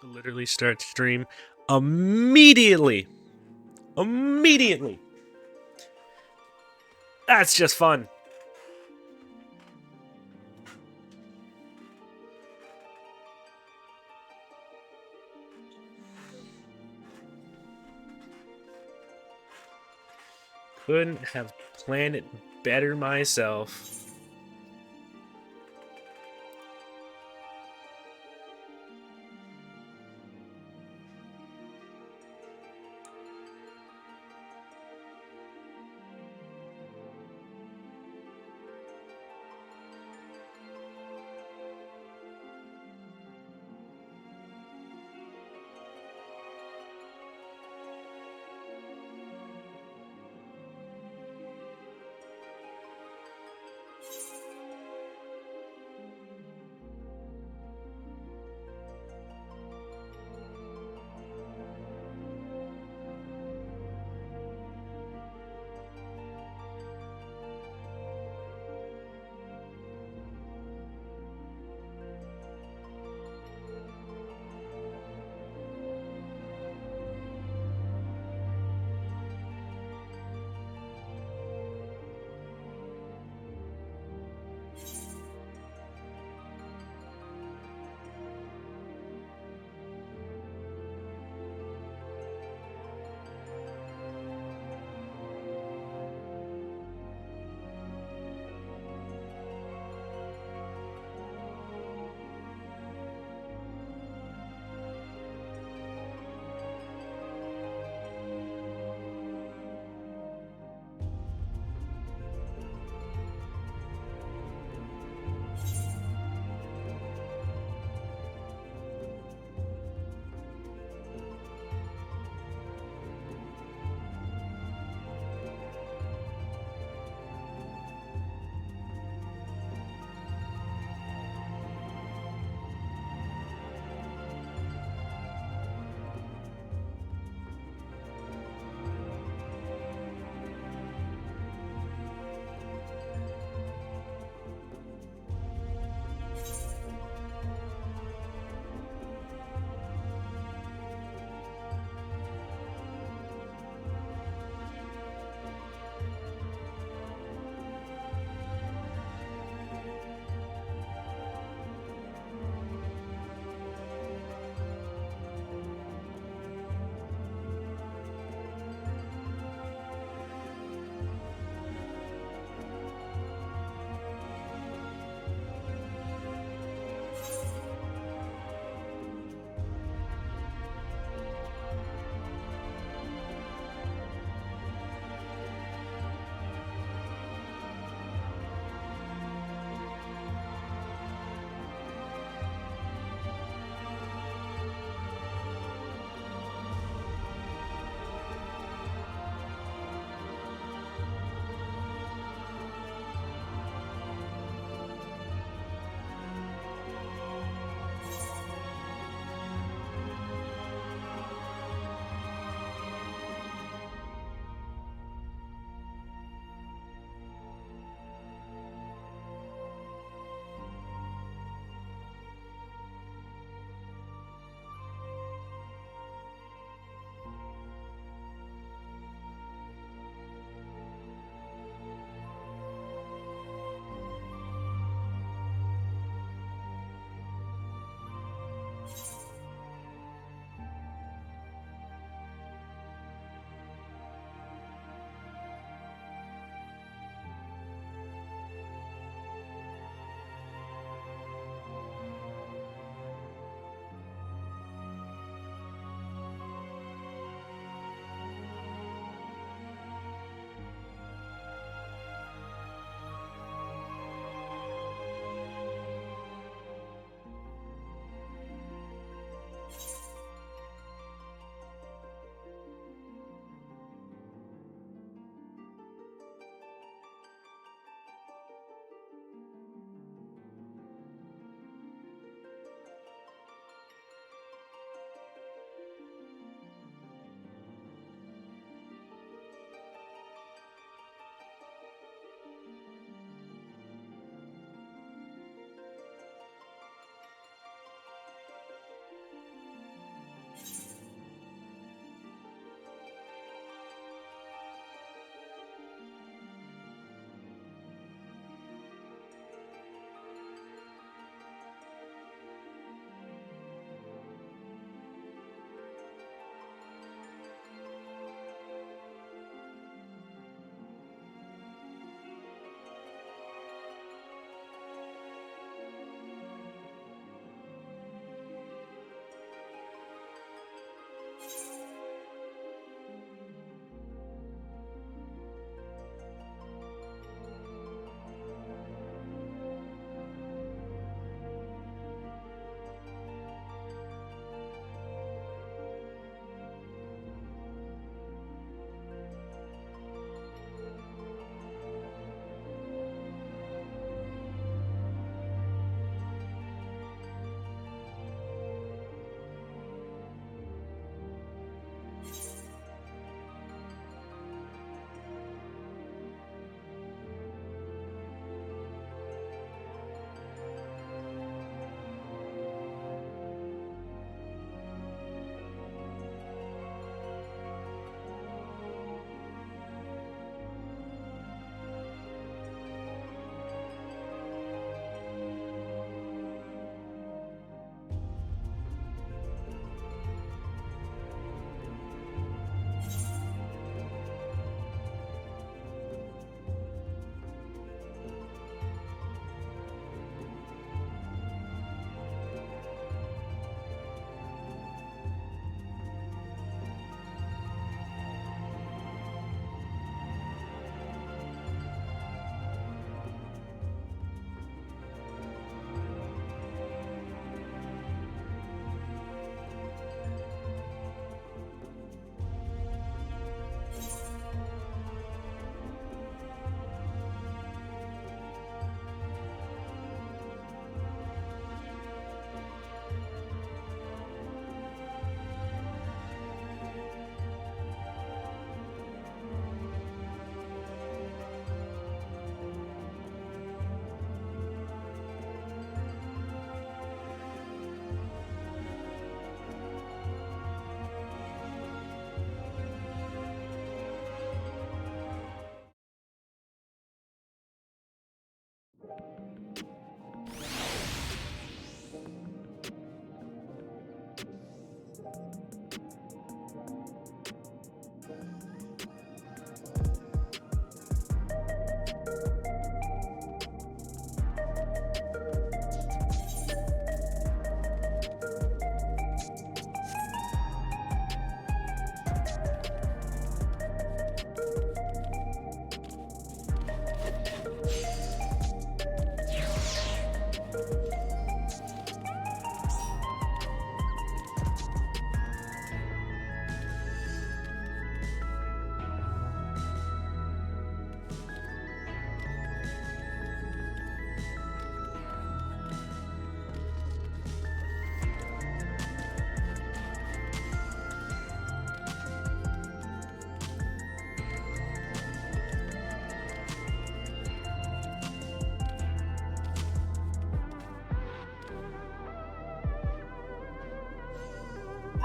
Literally start stream immediately. Immediately. That's just fun. Couldn't have planned it better myself.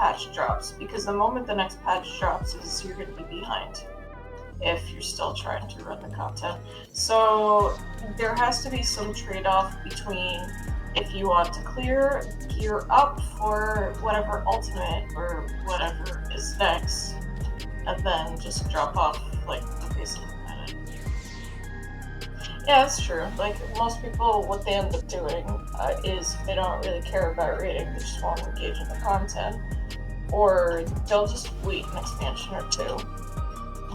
patch drops, because the moment the next patch drops is you're going to be behind if you're still trying to run the content. So there has to be some trade-off between if you want to gear up for whatever ultimate or whatever is next, and then just drop off like the face of the planet. Yeah, that's true. Like, most people, what they end up doing is they don't really care about rating, they just want to engage in the content, or they'll just wait an expansion or two.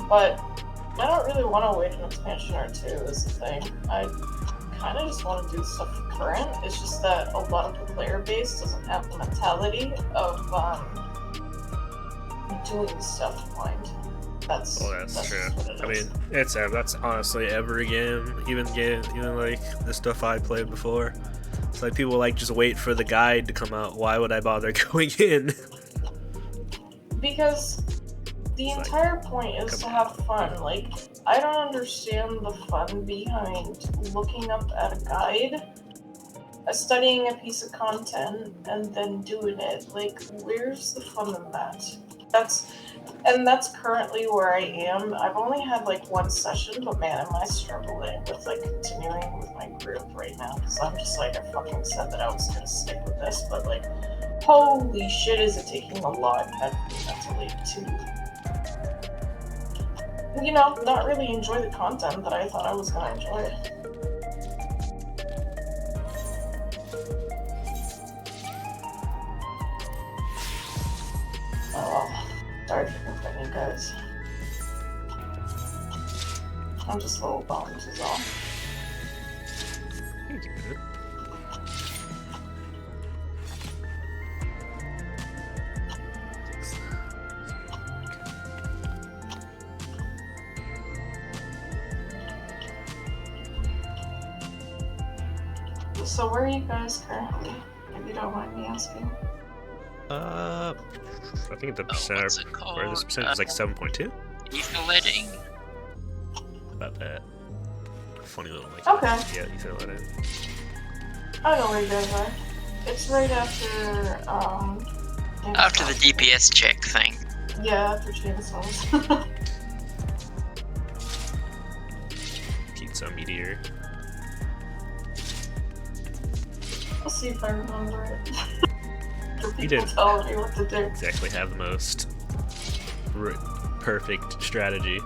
But I don't really want to wait an expansion or two, is the thing. I kind of just want to do stuff current. It's just that a lot of the player base doesn't have the mentality of doing stuff blind. That's true. What it is. I mean, that's honestly every game, even like the stuff I played before. It's like people like just wait for the guide to come out. Why would I bother going in? Because the entire point is to have fun. Like, I don't understand the fun behind looking up at a guide, studying a piece of content, and then doing it. Like, where's the fun in that? That's currently where I am. I've only had like one session, but man, am I struggling with like continuing with my group right now, because I'm just like, I fucking said that I was gonna stick with this, but like, holy shit, is it taking a lot out of me mentally to, you know, not really enjoy the content that I thought I was gonna enjoy. Oh well, sorry for complaining, guys. I'm just a little bummed, is all. It's good. So where are you guys currently, if you don't mind me asking? I think the percent, or this percentage is like 7.2. Etherletting. About that. Funny little like. Okay. Yeah, Etherletting. I know where you guys are. It's right after After the DPS check thing. Yeah, after chainsaws. Pizza Meteor. I'll see if I remember it. For You people did telling me what to do. exactly have the most perfect strategy.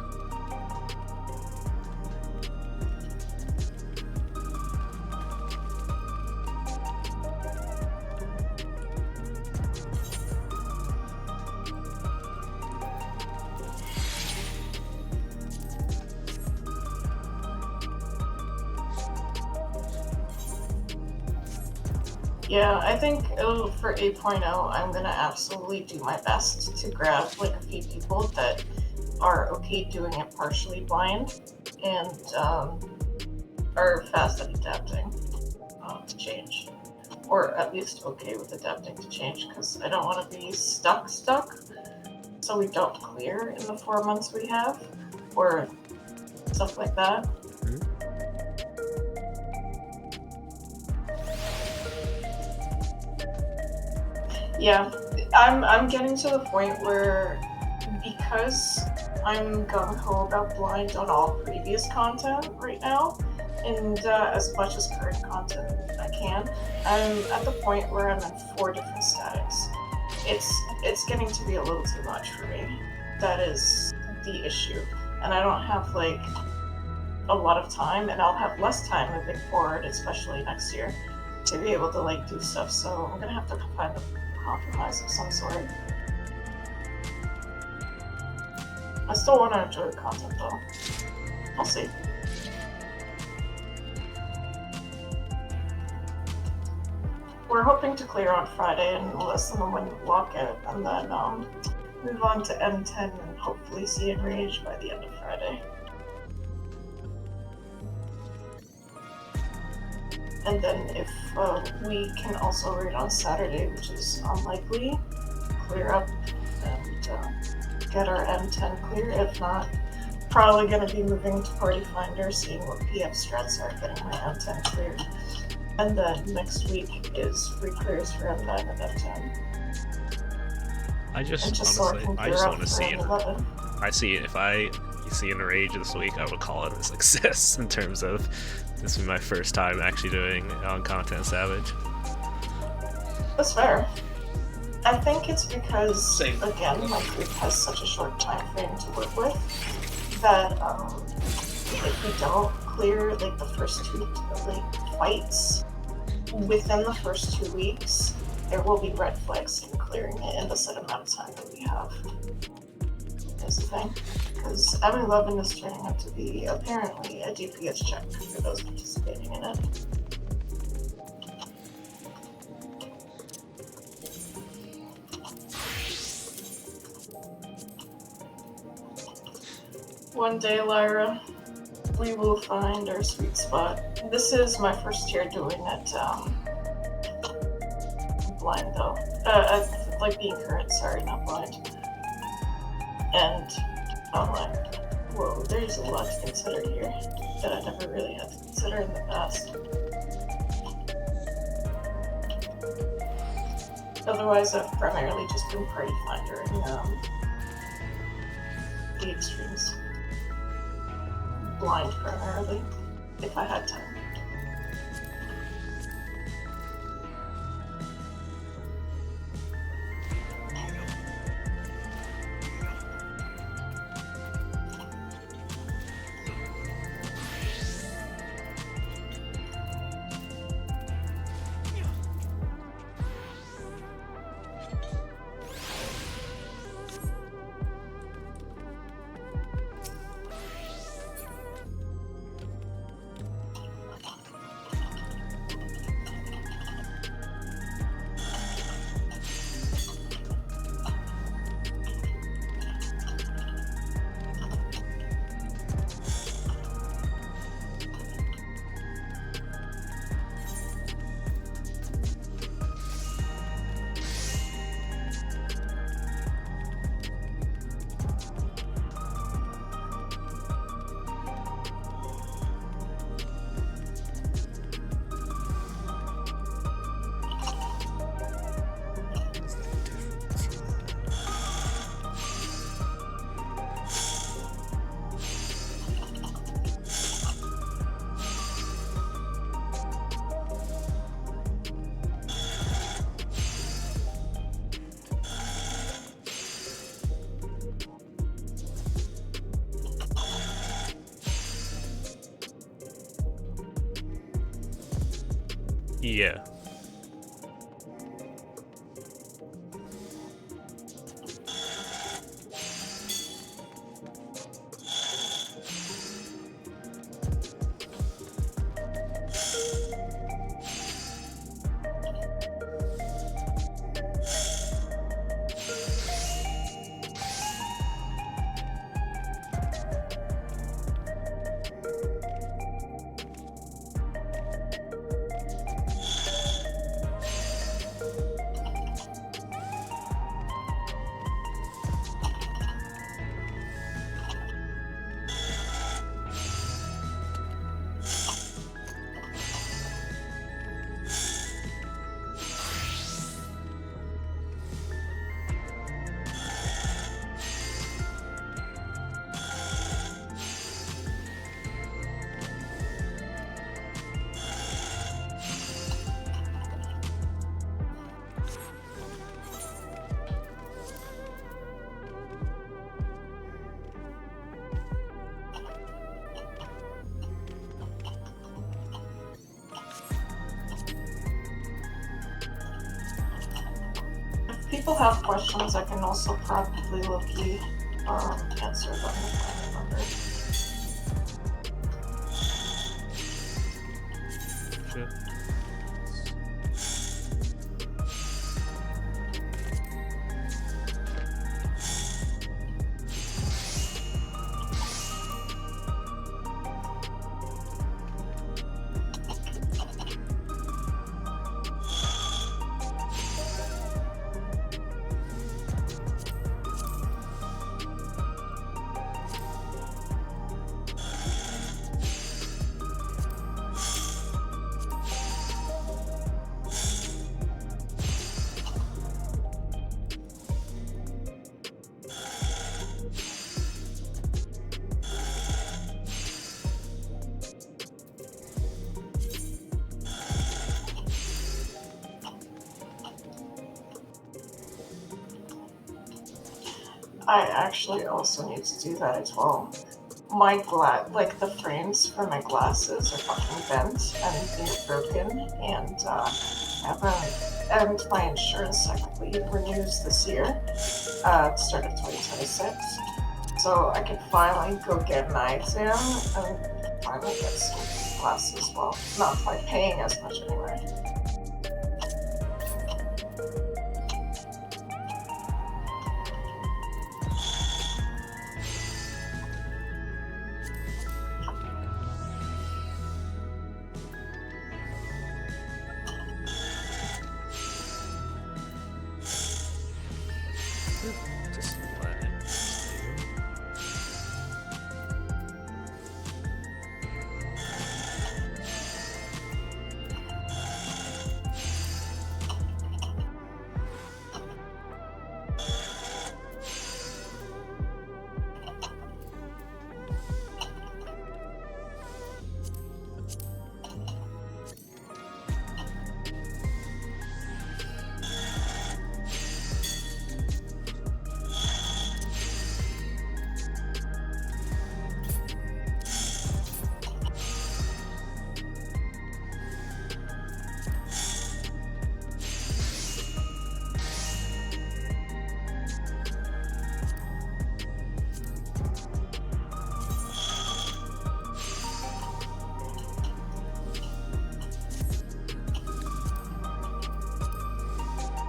Yeah, I think for 8.0, I'm gonna absolutely do my best to grab like a few people that are okay doing it partially blind and are fast at adapting to change, or at least okay with adapting to change, because I don't want to be stuck, so we don't clear in the 4 months we have, or stuff like that. Yeah, I'm getting to the point where, because I'm gung-ho about blind on all previous content right now, and as much as current content I can, I'm at the point where I'm in 4 different statics. It's getting to be a little too much for me. That is the issue. And I don't have like a lot of time, and I'll have less time moving forward, especially next year, to be able to like do stuff, so I'm gonna have to find a compromise of some sort. I still want to enjoy the content though. I'll see. We're hoping to clear on Friday and less than a minute lockout, and then move on to M10 and hopefully see enrage by the end of Friday. And then if we can also raid on Saturday, which is unlikely, clear up and get our M10 clear. If not, probably going to be moving to Party Finder, seeing what PF strats are, getting my M10 cleared. And then next week is free clears for M9 and M10. I just and just so I honestly, can I gear just up want to for see it. M11. I see it. If I see enrage this week, I would call it a success in terms of this is my first time actually doing on Content Savage. That's fair. I think it's because, Same. again, my group has such a short time frame to work with that if we don't clear like the first two like fights within the first 2 weeks, there will be red flags in clearing it in the set amount of time that we have. That's the thing. Because M11 is turning out to be apparently a DPS check for those participating in it. One day, Lyra, we will find our sweet spot. This is my first year doing it blind though. Like being current, sorry, not blind. And I'm like, whoa, there's a lot to consider here that I never really had to consider in the past. Otherwise, I've primarily just been party finder in the extremes. Blind primarily, if I had time. Yeah. If people have questions, I can also probably low-key answer them if I remember. Sure. I actually also need to do that as well. My the frames for my glasses are fucking bent and they're broken, and and my insurance technically renews this year, at the start of 2026. So I can finally go get an eye exam and finally get some glasses. Well, not by paying as much anyway. Just let it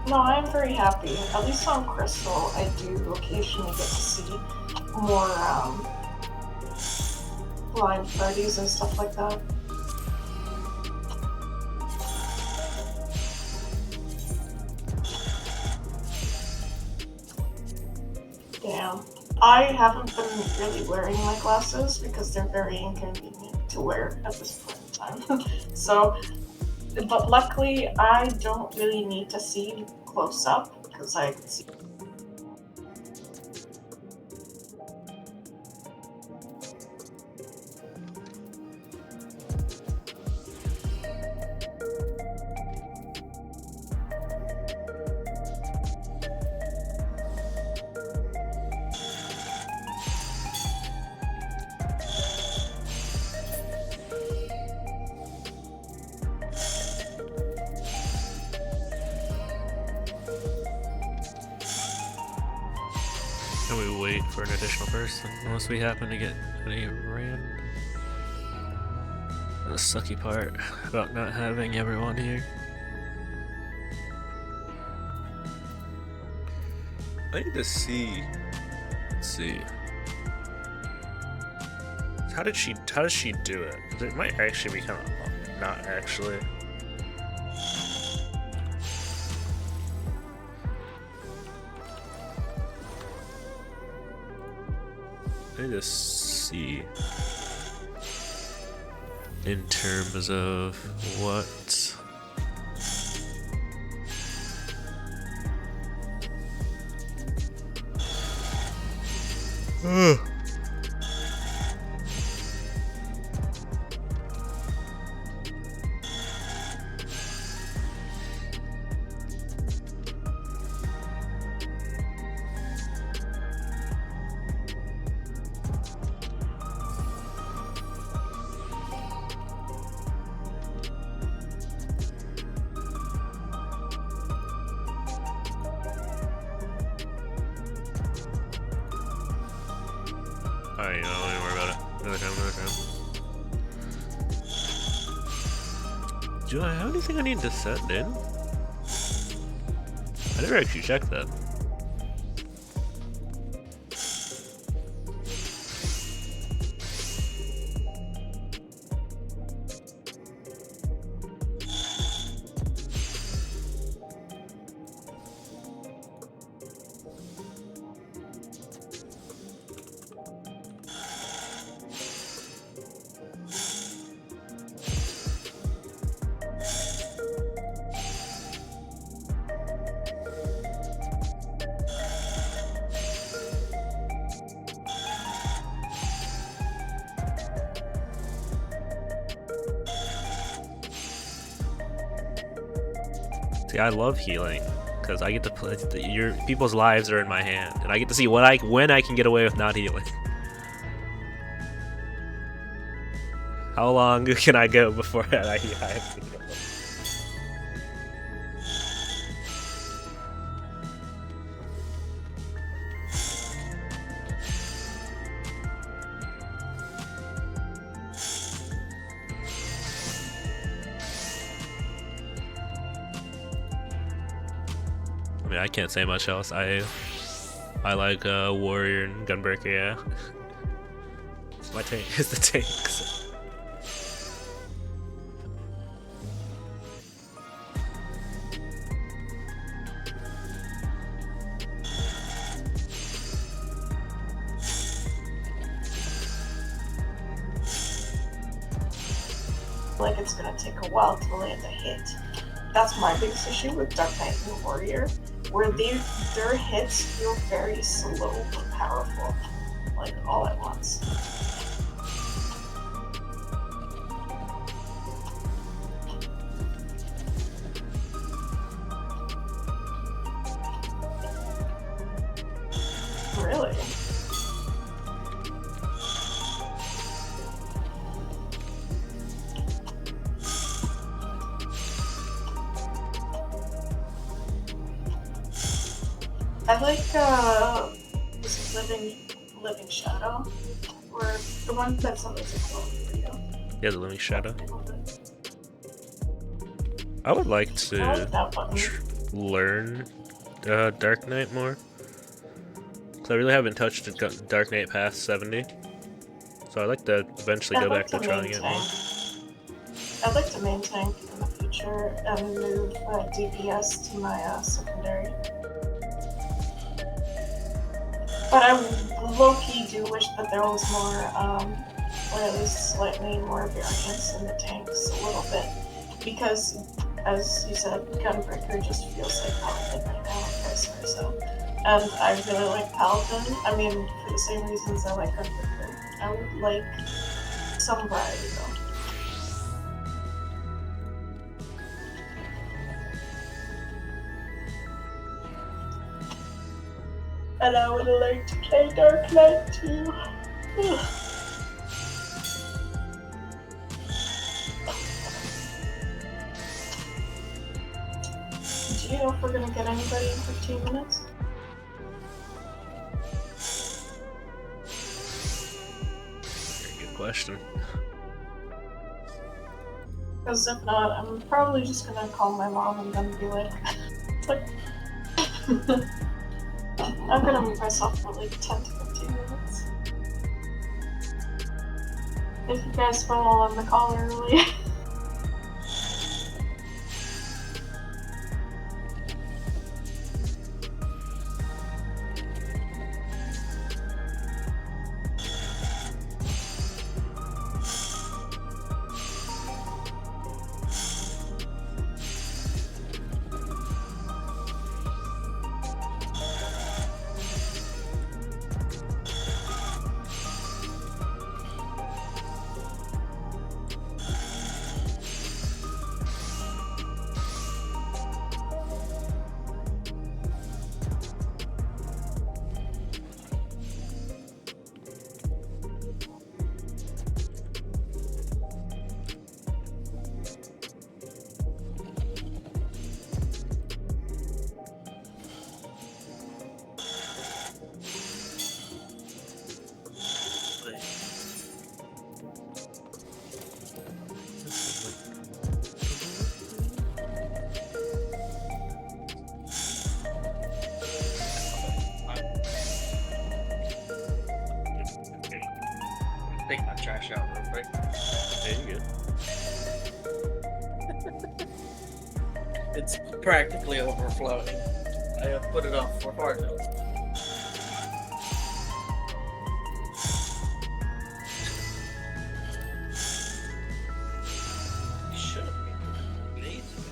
No, I'm very happy. At least on Crystal, I do occasionally get to see more blind parties and stuff like that. Damn. I haven't been really wearing my glasses because they're very inconvenient to wear at this point in time. So, but luckily I don't really need to see close up because I can see. Can we wait for an additional person unless we happen to get any random? The sucky part about not having everyone here. I need to see. Let's see. How does she do it? 'Cause it might actually be kind of not actually. I need to see in terms of what Alright, no, don't even worry about it. Another time. Do I have anything I need to send in? I never actually checked that. See, I love healing. because I get to play. Your people's lives are in my hand, and I get to see when I can get away with not healing. How long can I go before I have to go? I mean, I can't say much else. I like Warrior and Gunbreaker, yeah. It's my tank. It's the tanks. Like it's gonna take a while to land a hit. That's my biggest issue with Dark Knight and Warrior, where their hits feel very slow but powerful, like all at once. Really? I like this living shadow, or the one that's on the TikTok video. Yeah, the Living Shadow. I would like I to like that button. learn Dark Knight more. Cause I really haven't touched Dark Knight past 70. So I'd like to eventually go back to trying it more. I'd like to main tank in the future and move DPS to my secondary. But I low-key do wish that there was more, or at least slightly more variance in the tanks a little bit. Because, as you said, Gunbreaker just feels like Paladin right now, and vice versa. And I really like Paladin. I mean, for the same reasons I like Gunbreaker. I would like some variety though. And I would like to play Dark Knight too. Do you know if we're gonna get anybody in 15 minutes? Good question. Because if not, I'm probably just gonna call my mom and then be like, I'm gonna move myself for like 10 to 15 minutes. If you guys fall on the call early. Take my trash out real quick. There you go. It's practically overflowing. I have put it off for far too. Should be. Needs to be.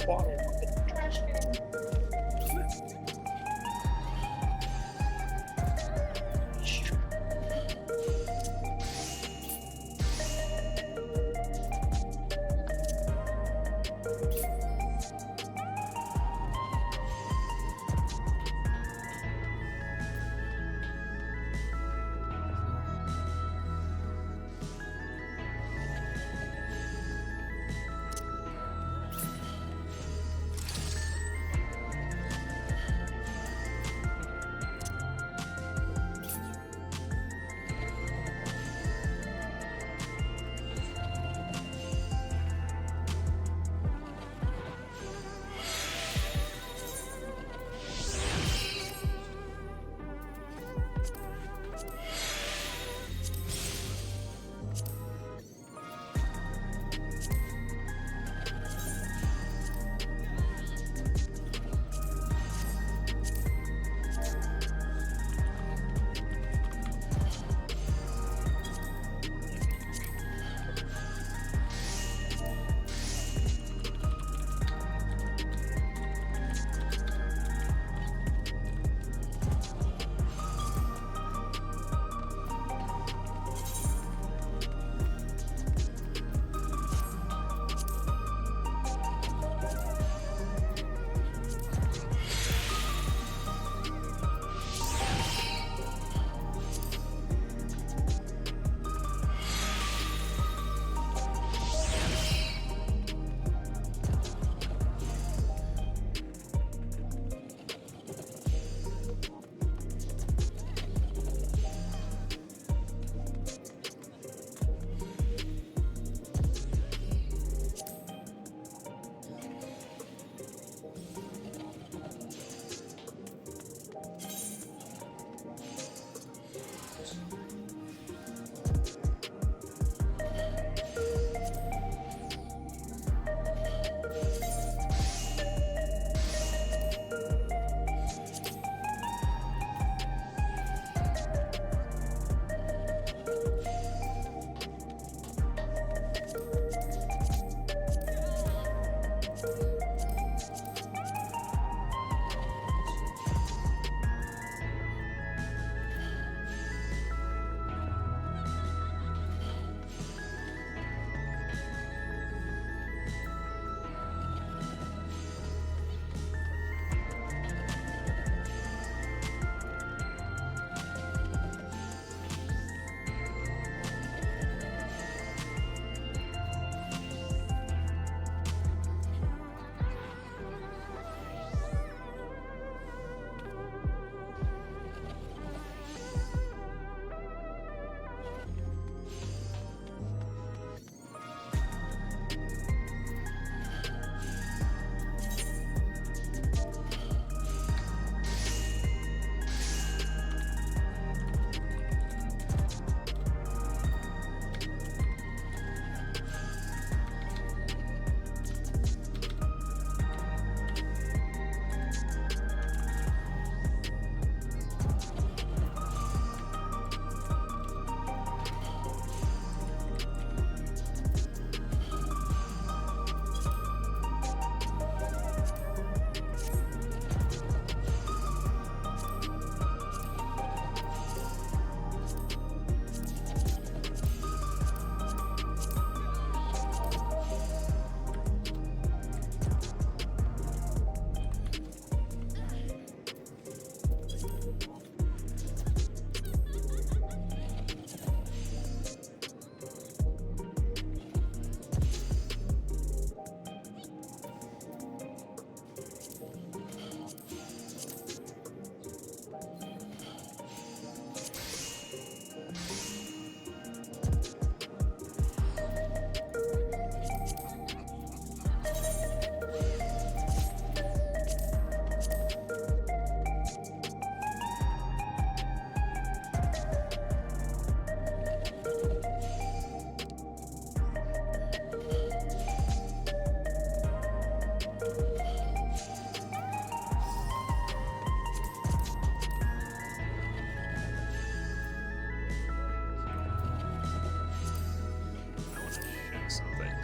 Water. Trash can.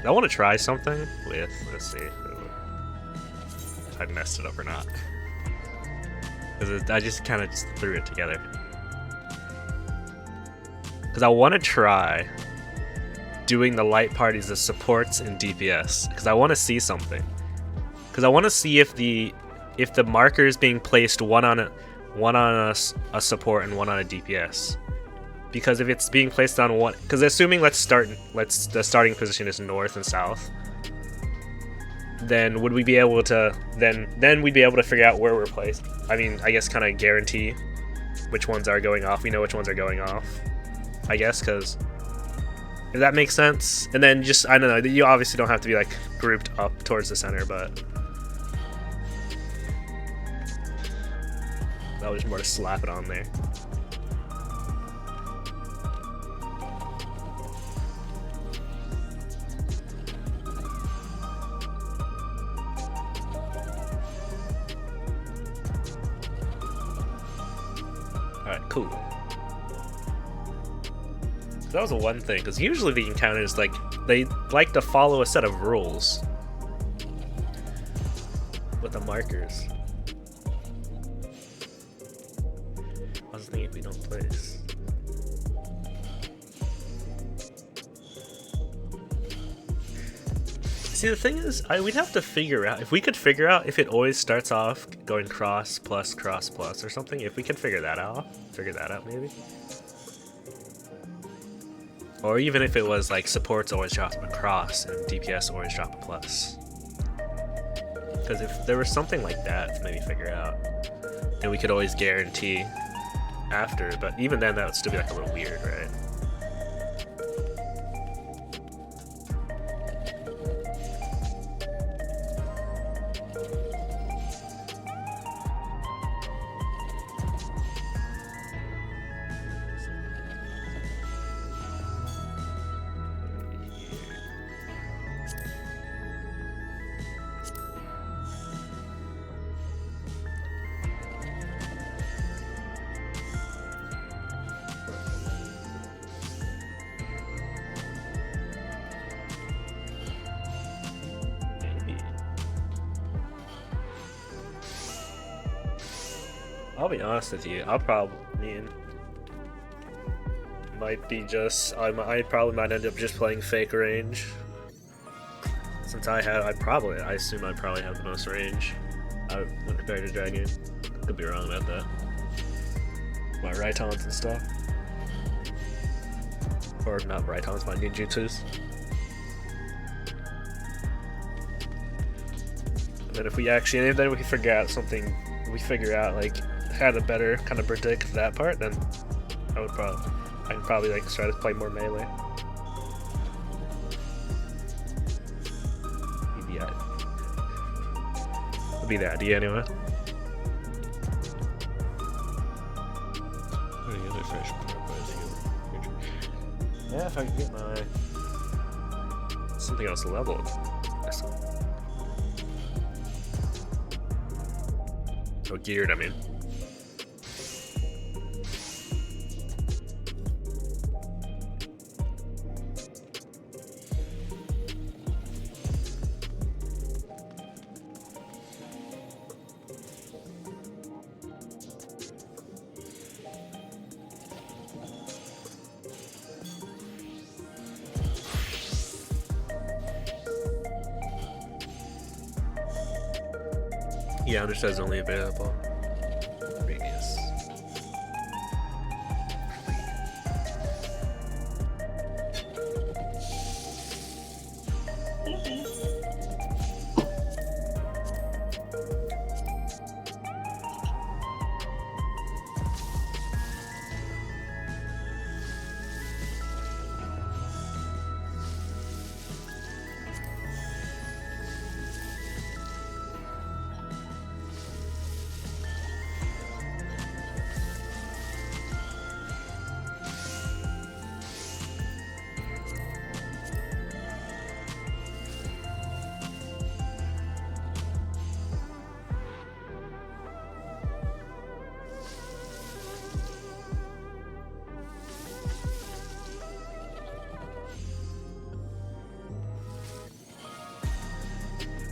I want to try something with, let's see. if I messed it up or not. Because I just kind of just threw it together. Because I want to try doing the light parties as supports in DPS. Because I want to see something. Because I want to see if the markers being placed one on a support and one on a DPS. Because if it's being placed on one, because assuming the starting position is north and south, then would we be able to then we'd be able to figure out where we're placed. I mean, I guess kind of guarantee which ones are going off. We know which ones are going off, I guess, because if that makes sense. And then just, I don't know, you obviously don't have to be like grouped up towards the center, but that was more to slap it on there. Alright, cool. That was the one thing, because usually the encounters, like, they like to follow a set of rules with the markers. I was thinking if we don't place. See, the thing is, we'd have to figure out, if we could figure out if it always starts off going cross plus or something, if we could figure that out maybe. Or even if it was like supports always drop a cross and DPS always drop a plus. Because if there was something like that to maybe figure out, then we could always guarantee after, but even then that would still be like a little weird, right? I'll be honest with you, I probably might be just, I probably might end up just playing fake range. Since I assume I probably have the most range when compared to Dragon. Could be wrong about that. My Raitons and stuff. Or not Raitons, my ninjutsus. And then if we actually, then we can figure out something, we figure out like how to better kind of predict that part, then I can probably like try to play more melee. Would be the idea anyway. Yeah, if I could get my something else leveled. Oh, geared, I mean. Yeah, understood is only available. Radius.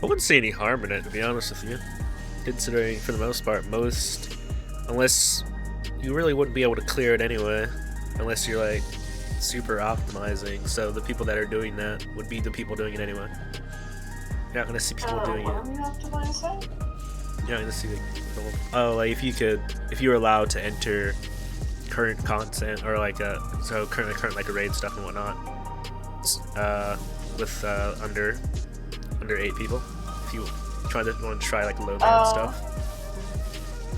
wouldn't see any harm in it, to be honest with you. Considering, for the most part, unless you really wouldn't be able to clear it anyway, unless you're like super optimizing. So the people that are doing that would be the people doing it anyway. You're not gonna see people doing what it. are we optimizing? You're not gonna see like if you were allowed to enter current content or like current like raid stuff and whatnot, with under 8 people. If you want to try like low band stuff.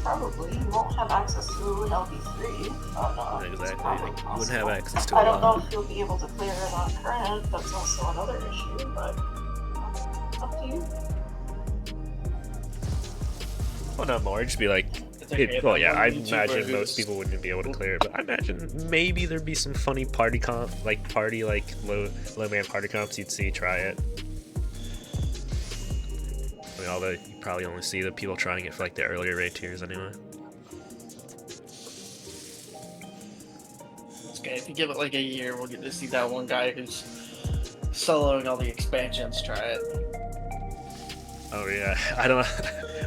Probably. You won't have access to an LB3. Exactly. Like, you wouldn't have access to I a don't lot. know if you'll be able to clear it on current. That's also another issue, but up to you. Well, not more. It'd just be like. Well, yeah, I imagine most people wouldn't be able to clear it, but I imagine maybe there'd be some funny party low man party comps you'd see try it. I mean, although you probably only see the people trying it for like the earlier raid tiers anyway. Okay, if you give it like a year, we'll get to see that one guy who's soloing all the expansions try it. Oh yeah, I'm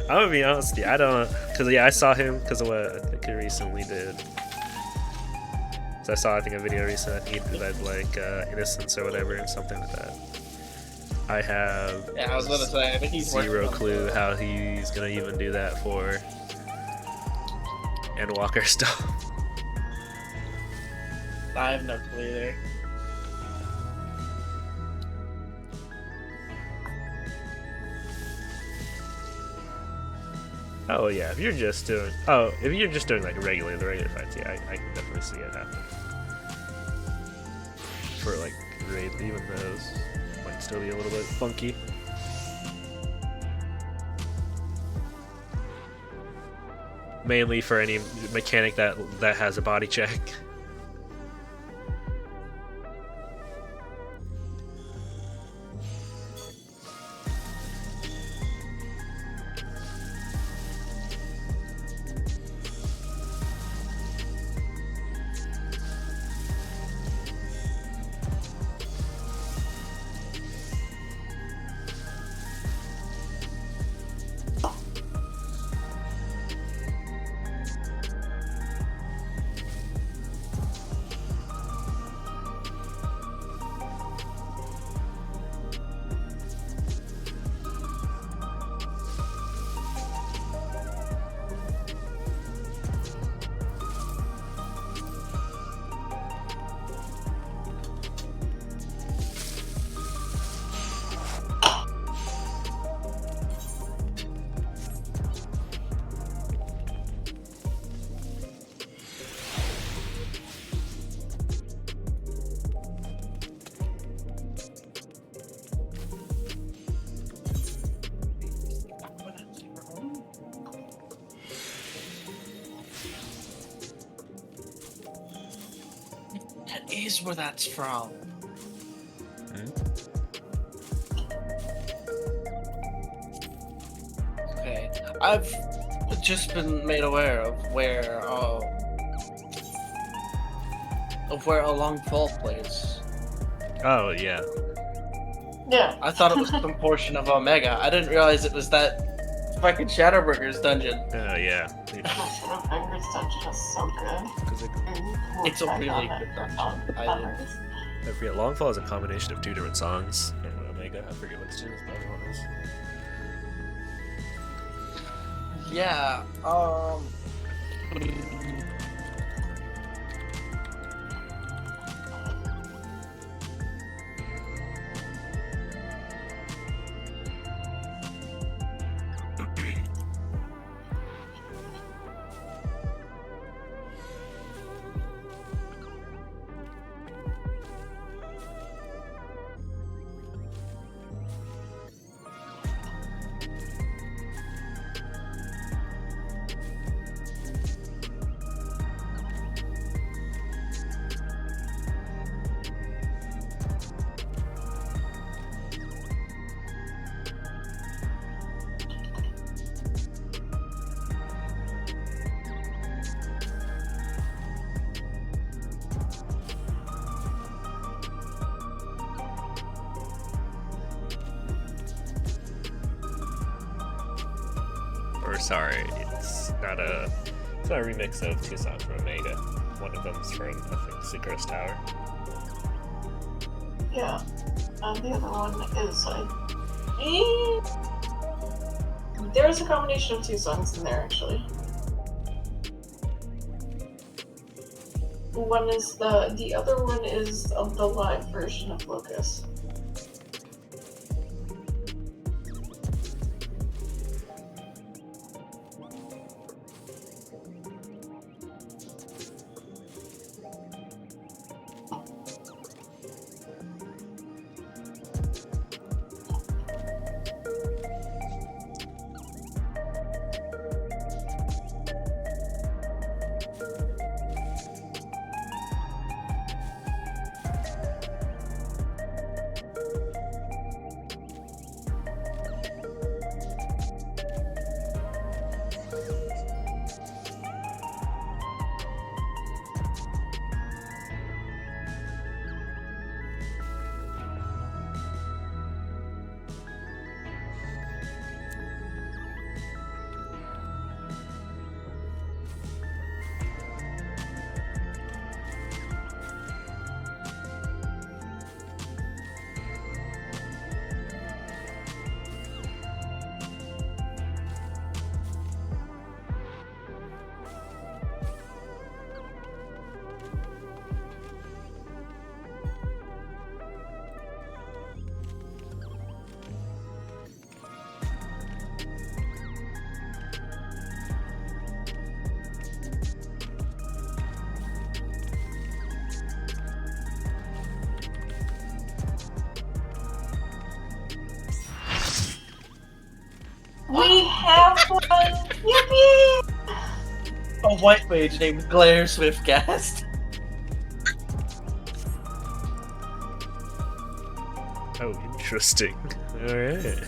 gonna be honest with you, I don't, cause yeah, I saw him because of what I think he recently did. So I saw, I think, a video recently. I think he did like Innocence or whatever, and something like that. I have I was gonna say, I think he's zero clue how he's gonna even do that for Endwalker stuff. I have no clue either. Oh yeah, if you're just doing like the regular fights, yeah, I can definitely see it happening. For like raid, even those might still be a little bit funky. Mainly for any mechanic that has a body check. That is where that's from. Okay, I've just been made aware of where a long fall plays. Oh yeah. Yeah. I thought it was some portion of Omega. I didn't realize it was that fucking Shadowbringers dungeon. Oh yeah. Shadowbringers dungeon is so good. It's a really good dungeon. I forget, Longfall is a combination of 2 different songs. And Omega, I forget what the other one is. Yeah, sorry, it's not a remix of two songs from Omega. One of them's from, I think, Sucrose Tower. Yeah. And the other one is there's a combination of two songs in there actually. One is the other one is of the live version of Locus. We have one! Yippee! A white mage named Glare Swiftcast. Oh, interesting. Alright.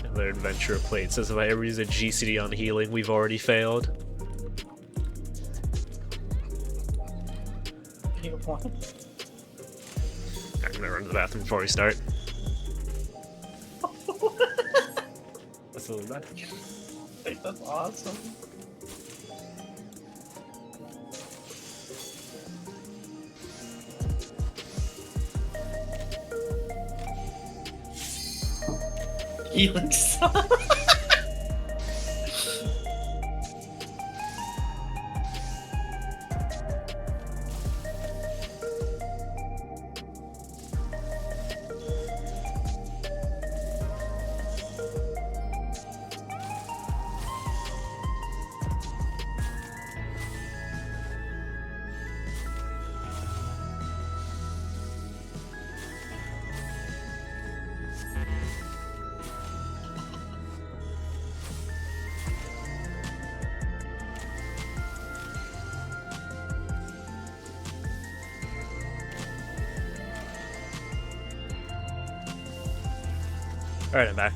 Another adventurer plate says if I ever use a GCD on healing, we've already failed. I'm gonna run to the bathroom before we start. That's a little bad. I think that's awesome. Healing sun. Alright, I'm back.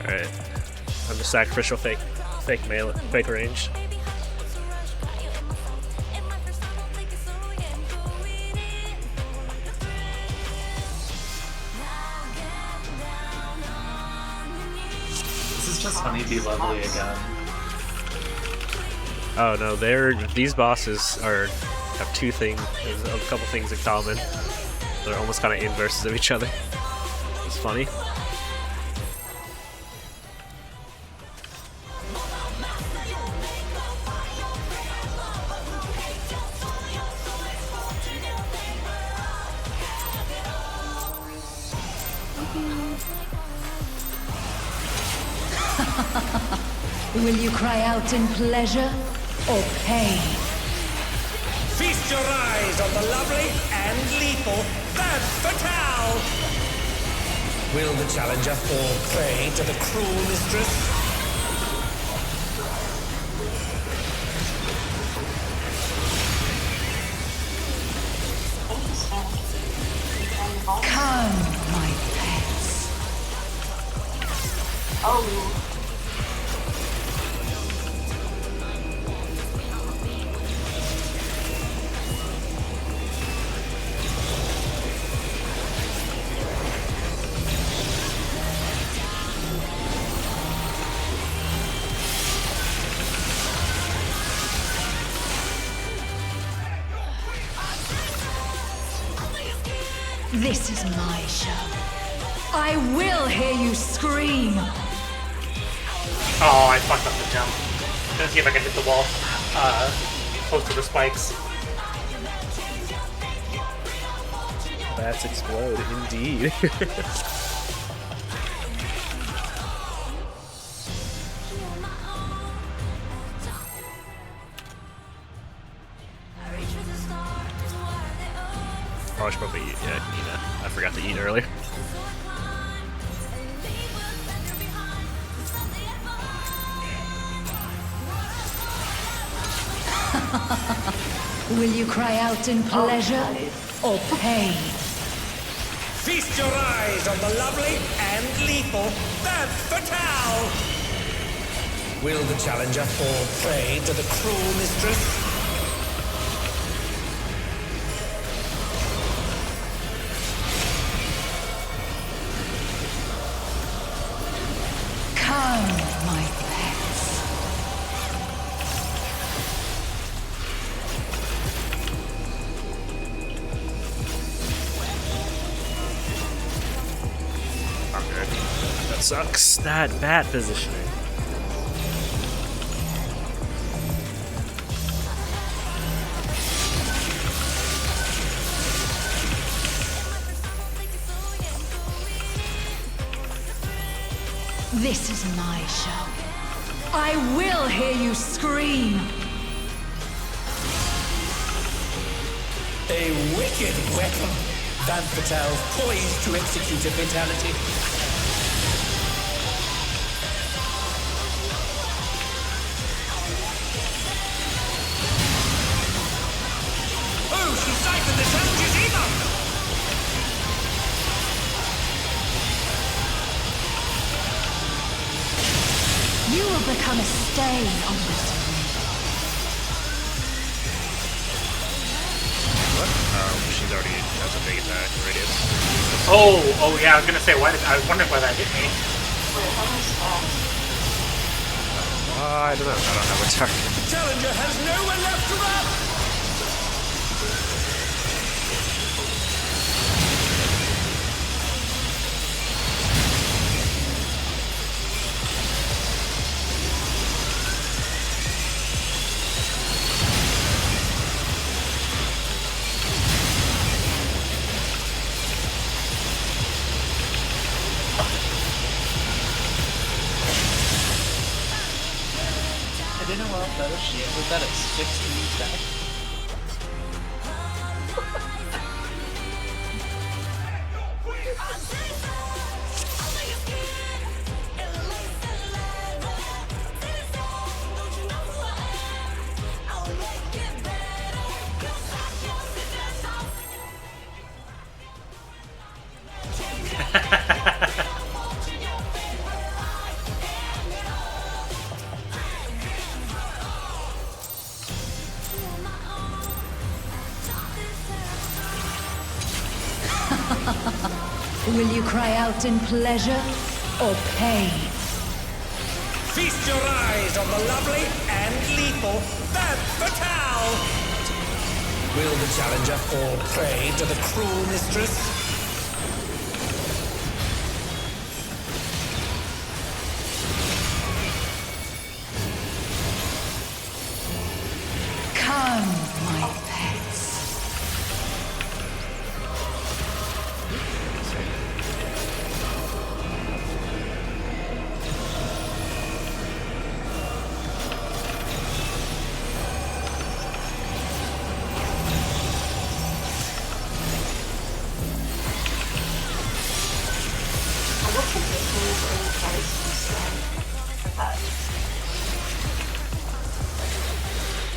Alright. I'm the sacrificial fake range. This is just Honeybee Lovely again. Oh no, these bosses have a couple things in common. They're almost kind of inverses of each other. It's funny. Will you cry out in pleasure or pain? Feast your eyes on the lovely and lethal Femme Fatale! Will the challenger fall prey to the cruel mistress? Come, my pets. Oh. This is my show. I will hear you scream. Oh, I fucked up the jump. Gonna see if I can hit the wall close to the spikes. Bats explode, indeed. Oh, I should probably eat. Yeah, I forgot to eat earlier. Will you cry out in pleasure or pain? Feast your eyes on the lovely and lethal Femme Fatale! Will the challenger fall prey to the cruel mistress? Come, my pets. I'm good. That sucks. That bat positioning. This is my show. I will hear you scream. A wicked weapon. Femme Fatale poised to execute a fatality. Oh, she siphoned the challenger's emo! You will become a stain on this ring. What? She's already has a big attack radius. Oh yeah, I was gonna say, I was wondering why that hit me. Wait, how much I don't know. I don't have a target. The challenger has nowhere left to run! I didn't know what better shit was that at 16 stacks. Will you cry out in pleasure or pain? Feast your eyes on the lovely and lethal Femme Fatale! Will the challenger fall prey to the cruel mistress? Come, my pets.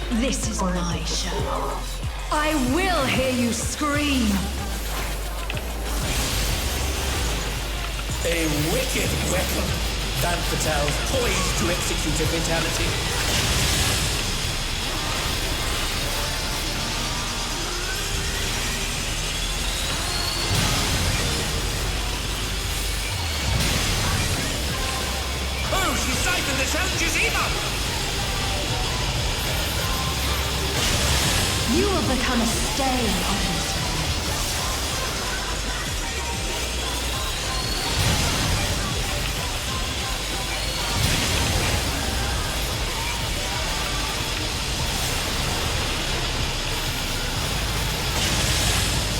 This is my show. I will hear you scream. A wicked weapon. Femme Fatale poised to execute a fatality. Oh, she siphoned the challenger's Eva! You will become a stain on this.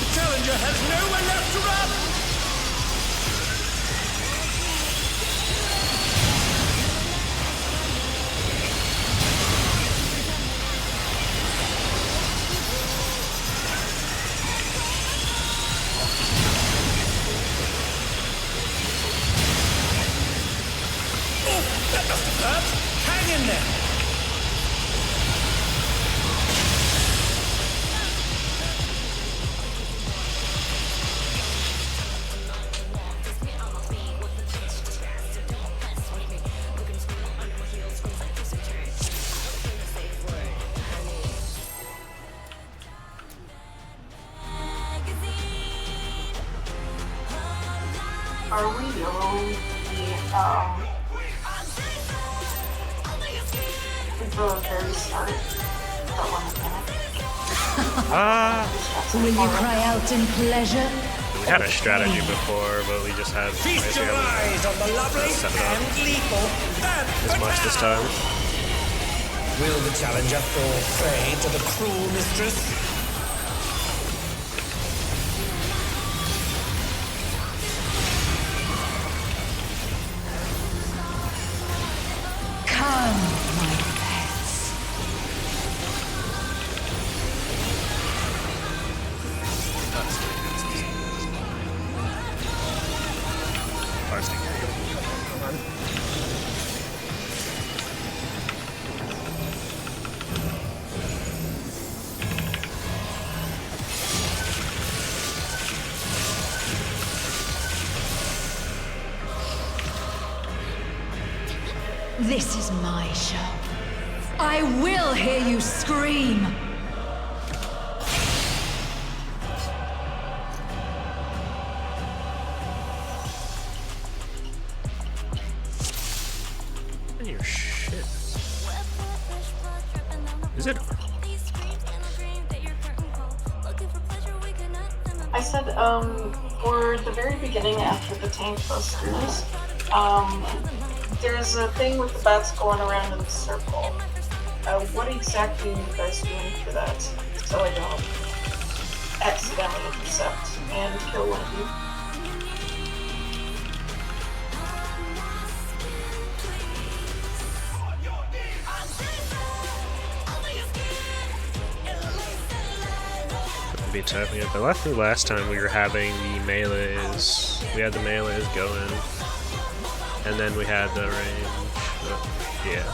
The challenger has nowhere left to run! That must have hurt! Hang in there! Are we yellowing the very start? That one mechanic? Will you cry out in pleasure? We had a strategy before, but we just had Feast your eyes on the lovely set it up and lethal Femme as much this time. Will the challenger fall prey to the cruel mistress? Come, my pets. This is my show. I will hear you scream. Your shit. Is it? I said, for the very beginning after the tank busters, there's a thing with the bats going around in the circle. What exactly are you guys doing for that? So I don't accidentally intercept and kill one of you. Be tough. Yeah, but I think last time we were having the melees. We had the melees going, and then we had the range. Yeah.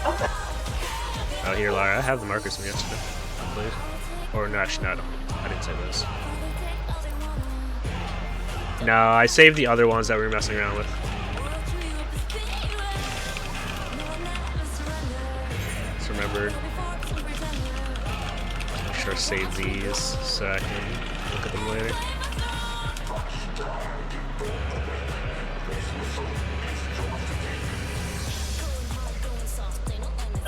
Okay. Oh, here, Lara. I have the markers from yesterday, please. Or no, actually, no, I didn't say this. No, I saved the other ones that we were messing around with. Just remembered. Make sure or say these so I can look at them later.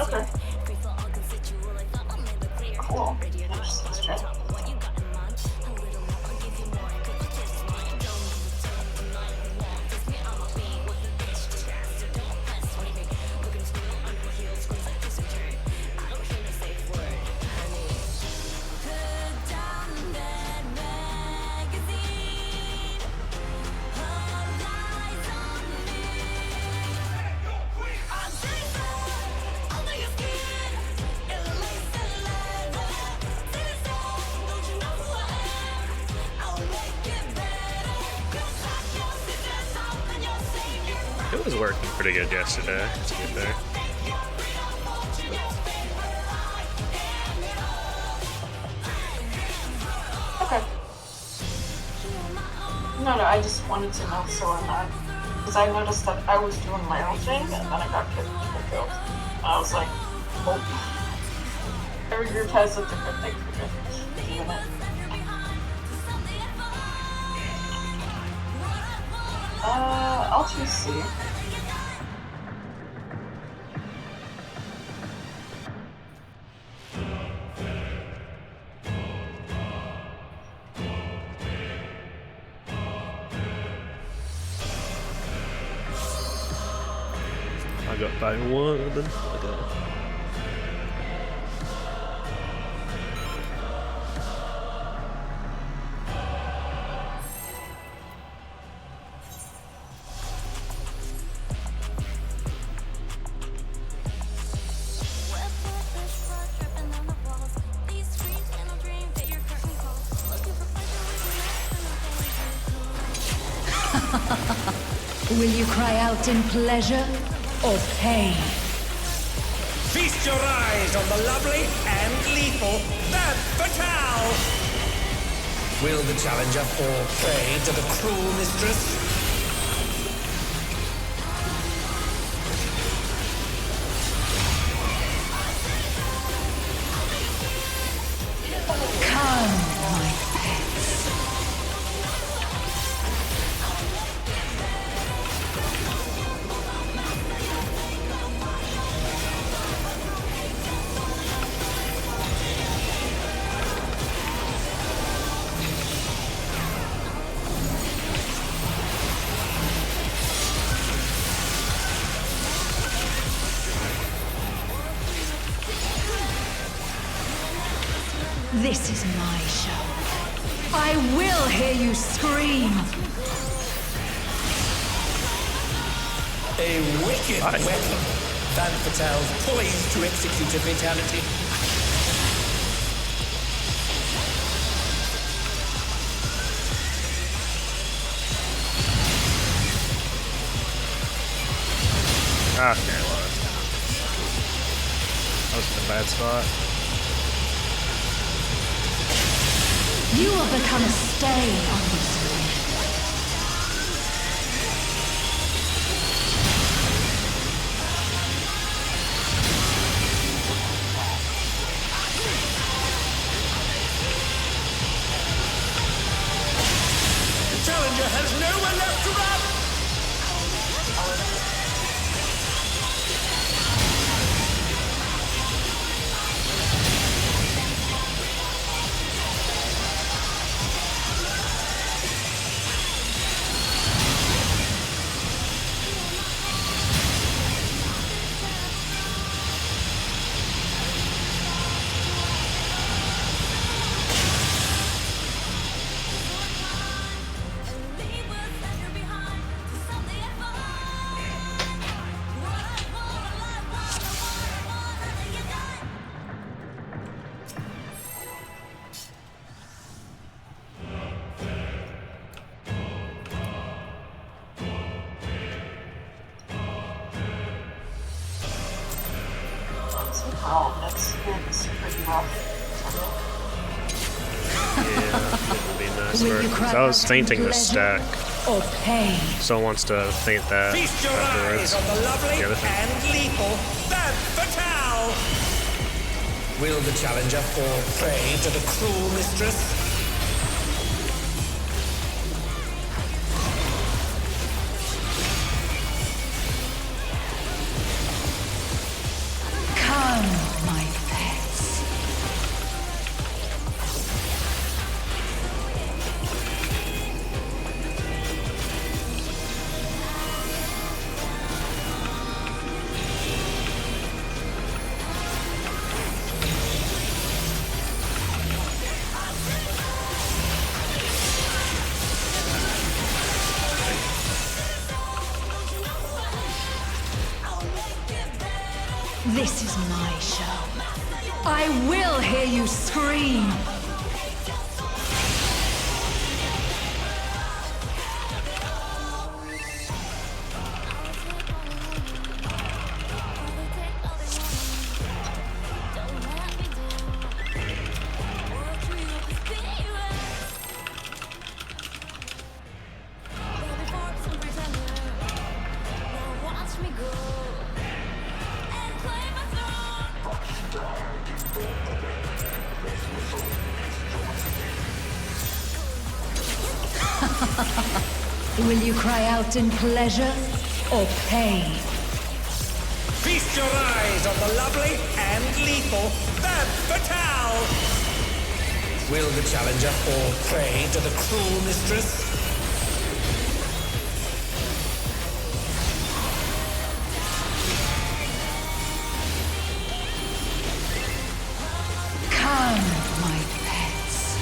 Okay. Cool. Let's try. It was working pretty good yesterday. It's good there. Okay. No, I just wanted to know so I'm not. Because I noticed that I was doing my own thing and then I got killed. And I was like, oh. Every group has a different thing for doing it. I'll choose C. I got by one. Okay. Will you cry out in pleasure or pain? Feast your eyes on the lovely and lethal Femme Fatale! Will the challenger fall prey to the cruel mistress? Come, my pets. This is my show. I will hear you scream. A wicked weapon. Femme Fatale's poised to execute a fatality. Ah, okay, well, I was in a bad spot. You will become a stain on this land. The challenger has nowhere left to run! Oh, it's pretty rough. Yeah, it would be nice Will for. you cry I was out fainting in the stack. Or pain. Someone wants to faint that Feast your eyes on afterwards. the lovely The other thing. and lethal Femme Fatale! Will the challenger fall prey to the cruel mistress? Come, my pets. This is my show. I will hear you scream. Will you cry out in pleasure or pain? Feast your eyes on the lovely and lethal Femme Fatale! Will the challenger fall prey to the cruel mistress? Come, my pets.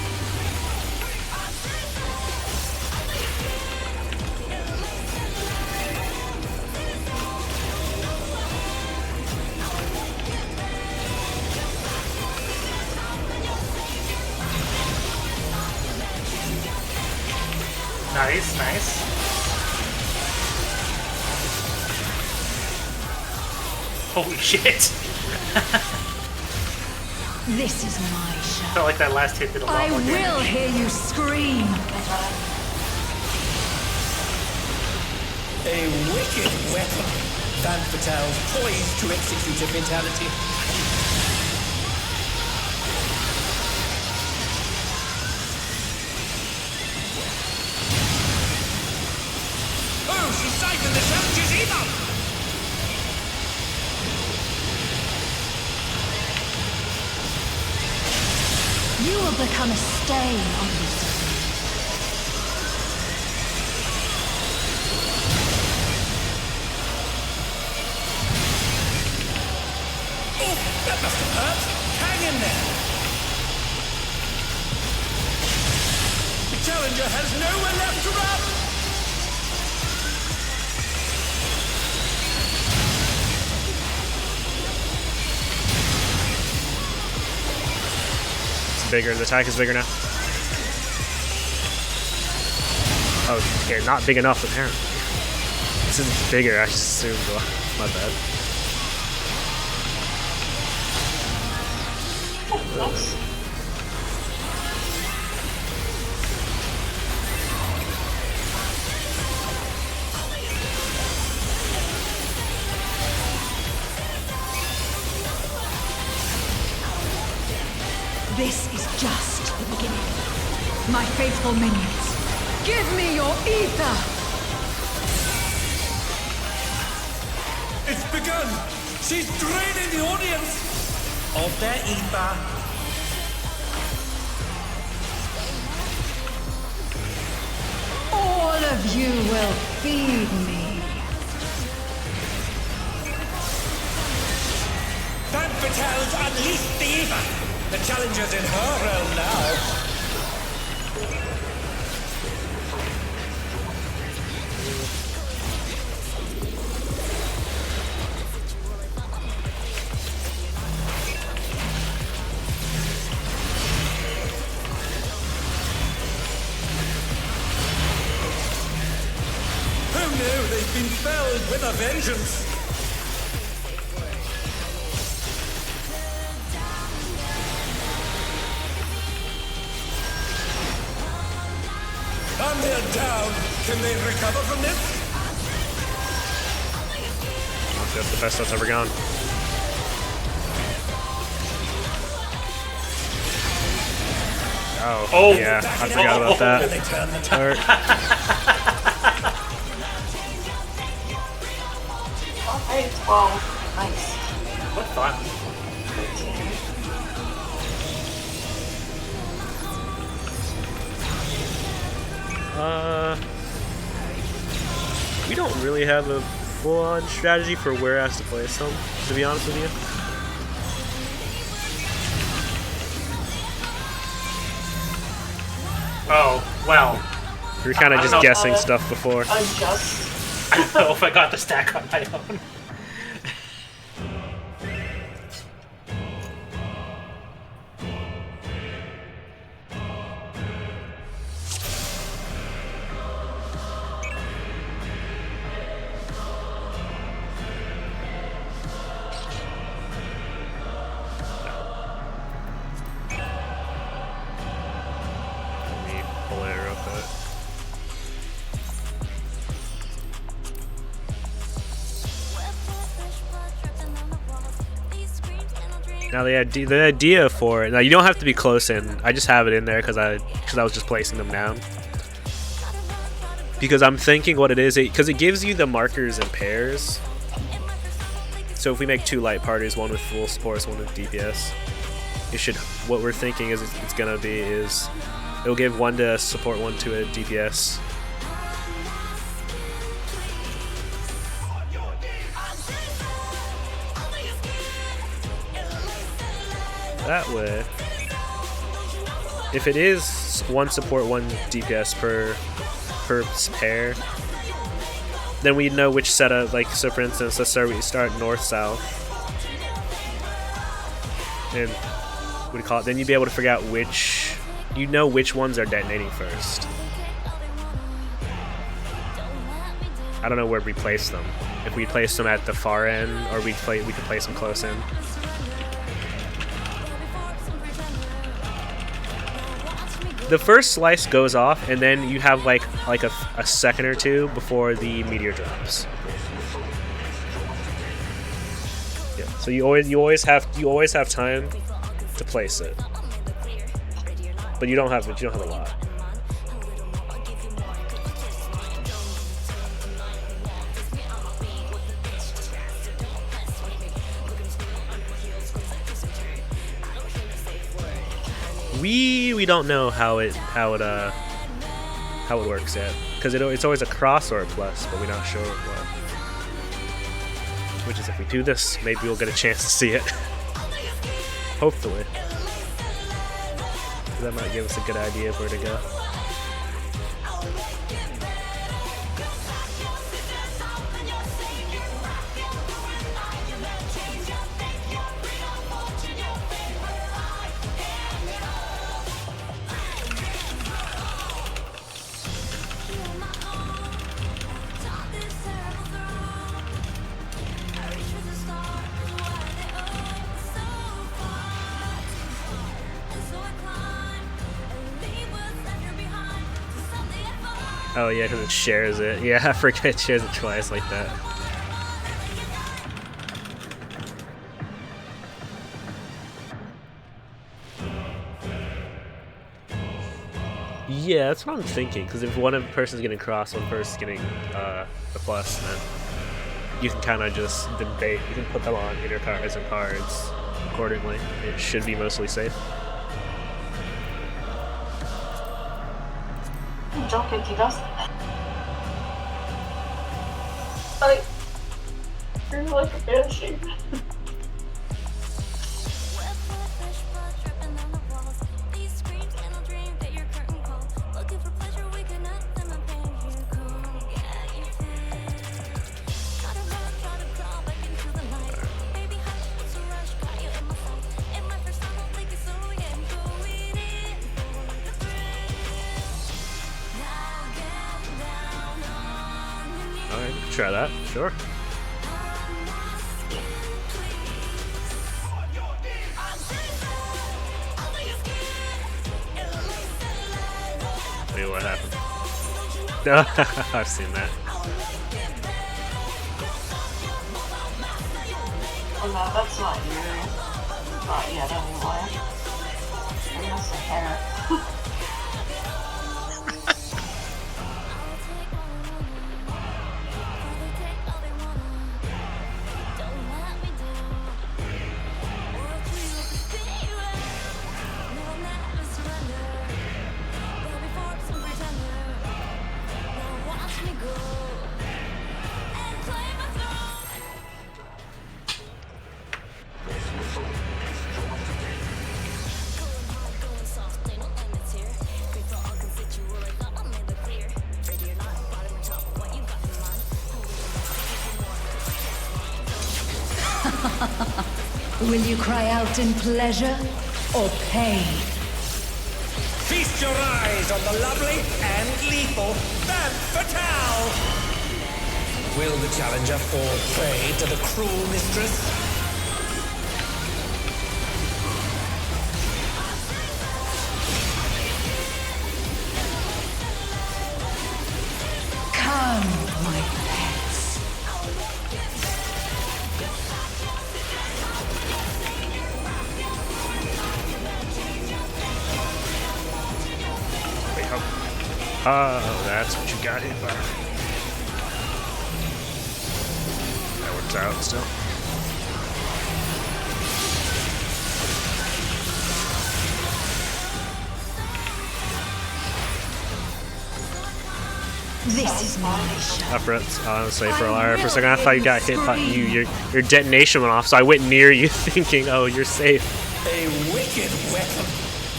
Nice, nice. Holy shit! This is my show. Felt like that last hit did a lot I more damage. will hear you scream. A wicked weapon. Femme Fatale poised to execute a fatality. Oh, she's sighted the challenger's either! You will become a stain on this. Oh, that must have hurt. Hang in there. The challenger has nowhere left to run. Bigger. The attack is bigger now. Oh, okay, not big enough apparently. This is bigger, I just assumed. My bad. Nice. This is just the beginning. My faithful minions, give me your ether! It's begun. She's draining the audience of their ether. All of you will feed me. Femme Fatale's unleashed the ether. The challenger's in her realm now. Oh no, they've been felled with a vengeance. And they're down. Can they recover from this? Honestly, that's the best that's ever gone. Oh, yeah, I forgot about that. They turn the tide. Okay, 12. Nice. What fun. 13. We don't really have a full-on strategy for where it has to place them, to be honest with you. Oh, well. We were kind of I just don't know. guessing stuff before. Adjust. I don't know if I got the stack on my own. Let me pull it real quick. Now the idea for it. Now you don't have to be close in. I just have it in there because I was just placing them down. Because I'm thinking what it is, because it gives you the markers in pairs. So if we make 2 light parties, one with full supports, one with DPS, it should. What we're thinking is it's gonna be is it'll give one to support, one to a DPS. That way, if it is 1 support, 1 DPS per pair, then we know which setup. Like, so for instance, let's start north south, and what do you call it? Then you'd be able to figure out which ones are detonating first. I don't know where we place them. If we place them at the far end, or we could place them close in. The first slice goes off, and then you have like a second or two before the meteor drops. Yeah. So you always have time to place it, but you don't have a lot. We don't know how it works yet, because it's always a cross or a plus, but we're not sure what. Which is, if we do this, maybe we'll get a chance to see it. Hopefully, that might give us a good idea of where to go. Oh yeah, because it shares it. Yeah, I forget it shares it twice like that. Yeah, that's what I'm thinking. Because if one person's getting cross, one person's getting a plus, then you can kind of just debate. You can put them on inner cards and cards accordingly. It should be mostly safe. Joking, you guys. Like, you're like a banshee. Alright, try that, sure. Wait, what happened? I've seen that. Oh no, that's not you. Not yet, anyway. Yes, I can. Will you cry out in pleasure or pain? Feast your eyes on the lovely and lethal Femme Fatale! Will the challenger fall prey to the cruel mistress? Come, my pets. Wait, how? Oh, that's what you got hit by. That works out still. This is my show. Honestly, for a second, I thought you got hit by your detonation went off, so I went near you, thinking, "Oh, you're safe." A wicked weapon.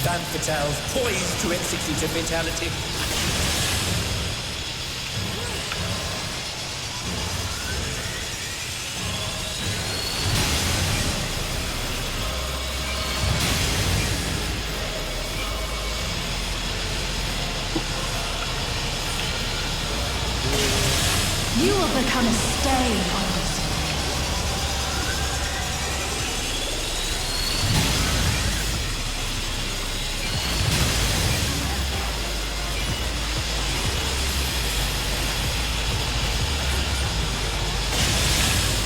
Femme Fatale poised to execute a fatality. You will become a stain on this.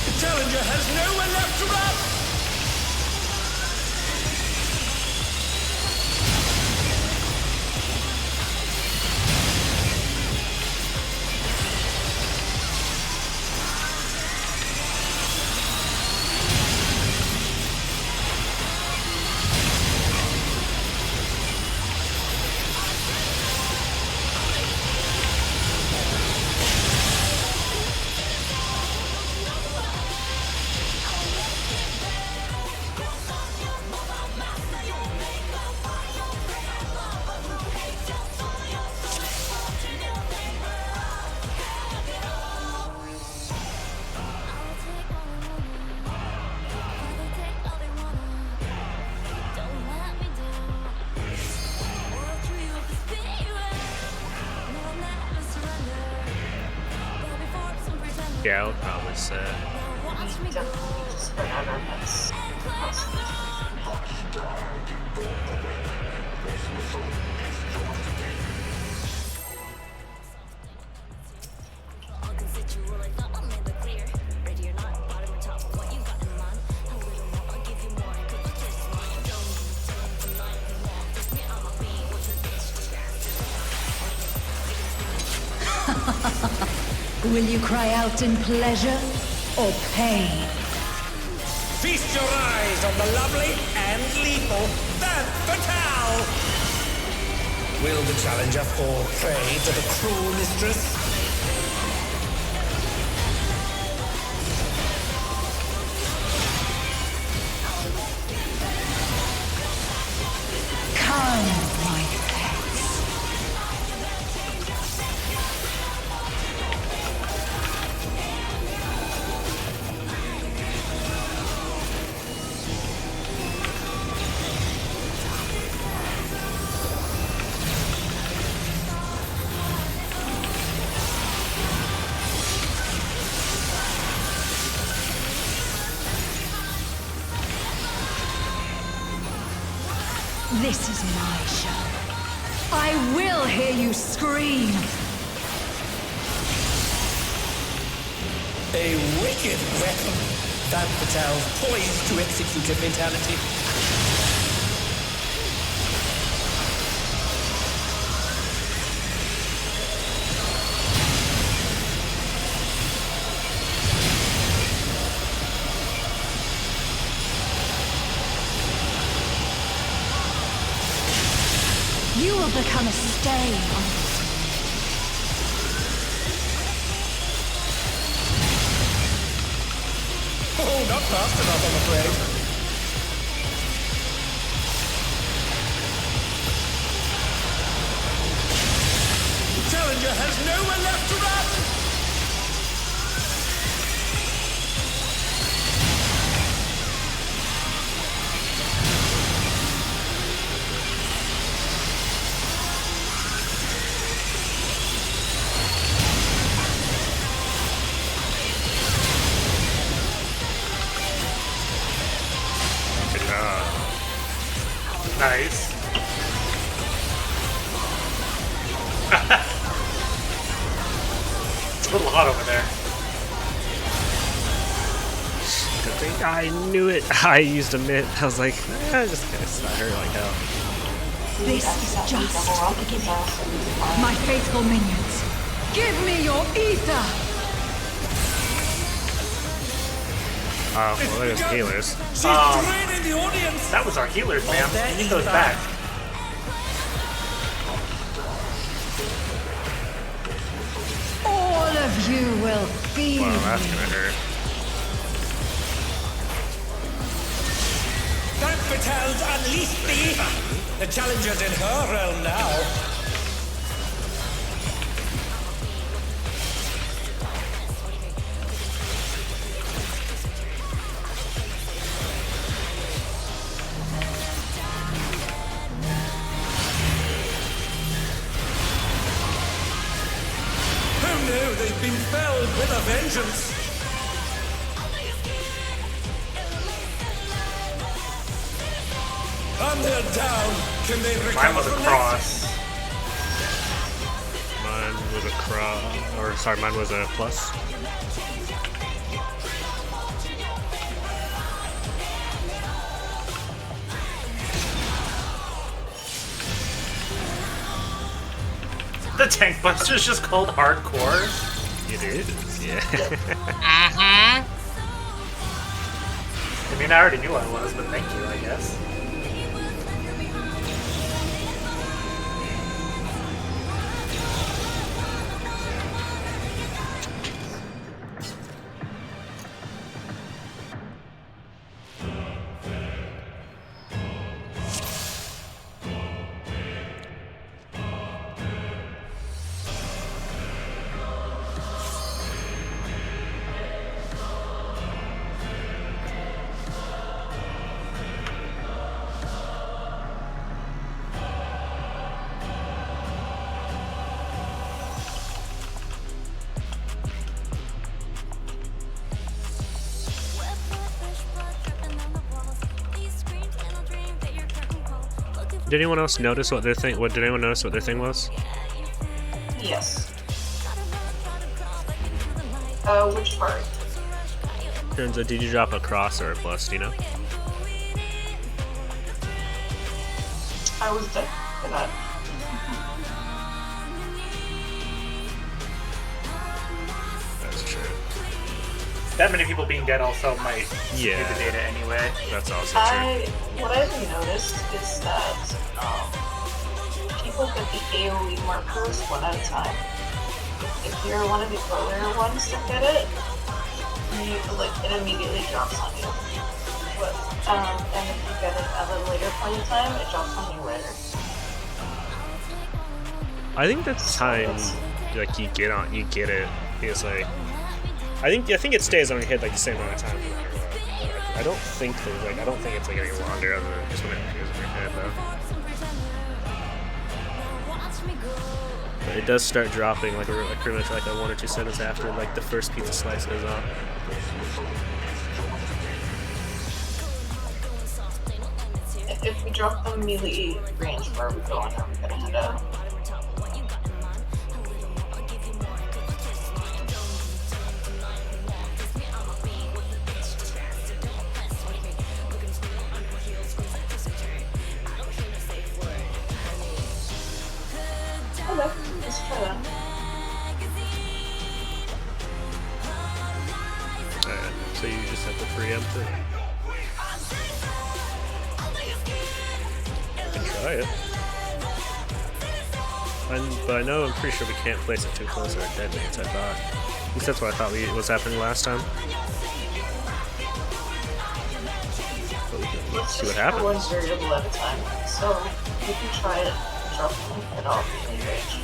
The challenger has nowhere left to run! Yeah, I would probably say. Definitely just whatever. That's Will you cry out in pleasure or pain? Feast your eyes on the lovely and lethal Femme Fatale! Will the challenger fall prey to the cruel mistress? Come, my pets. This is my show. I will hear you scream. A wicked weapon. Femme Fatale poised to execute a fatality. will become a stain on this. Oh, not fast enough, I'm afraid. Challenger has nowhere left to run! Nice. It's a little hot over there. Good thing I knew it. I used a mitt. I was like, just gonna slap her like hell. This is just the beginning. My faithful minions, give me your ether! Well, there's healers. She's draining the audience! That was our healers, man. We need those back. All of you will feel Well, that's me. gonna hurt. That Vitel's unleashed the ether! The challenger's in her realm now. Oh no, they've been felled with a vengeance! And they're down! Can they recover Mine was a from cross. Mine was a cross, or sorry, mine was a plus. The tank buster's just called hardcore. It is, yeah. Mm-hmm. I mean, I already knew I was, but thank you, I guess. Did anyone else notice what their thing? Did anyone notice what their thing was? Yes. Which part? Turns out, did you drop a cross or a plus? Do you know? I was dead for that. That's true. That many people being dead also might Yeah. get the data anyway. That's also true. What I've noticed is that people get the AoE markers one at a time. If you're one of the earlier ones to get it, it immediately drops on you. And if you get it at a later point in time, it drops on you later. I think the time like you get it is like I think it stays on your head like the same amount of time. I don't think it's like any longer other than just when it appears in your head though. But it does start dropping like pretty much like a 1 or 2 seconds after like the first pizza slice goes off. If we drop the melee range, where are we going? Are we gonna head out? Okay, let's try that. Alright, so you just have to preempt it. You can try it. But I know I'm pretty sure we can't place it too close to our dead mates, I thought. At least that's what I thought was happening last time. But we can see what happens. One variable at a time. So you can try it, drop them, and I'll enrage.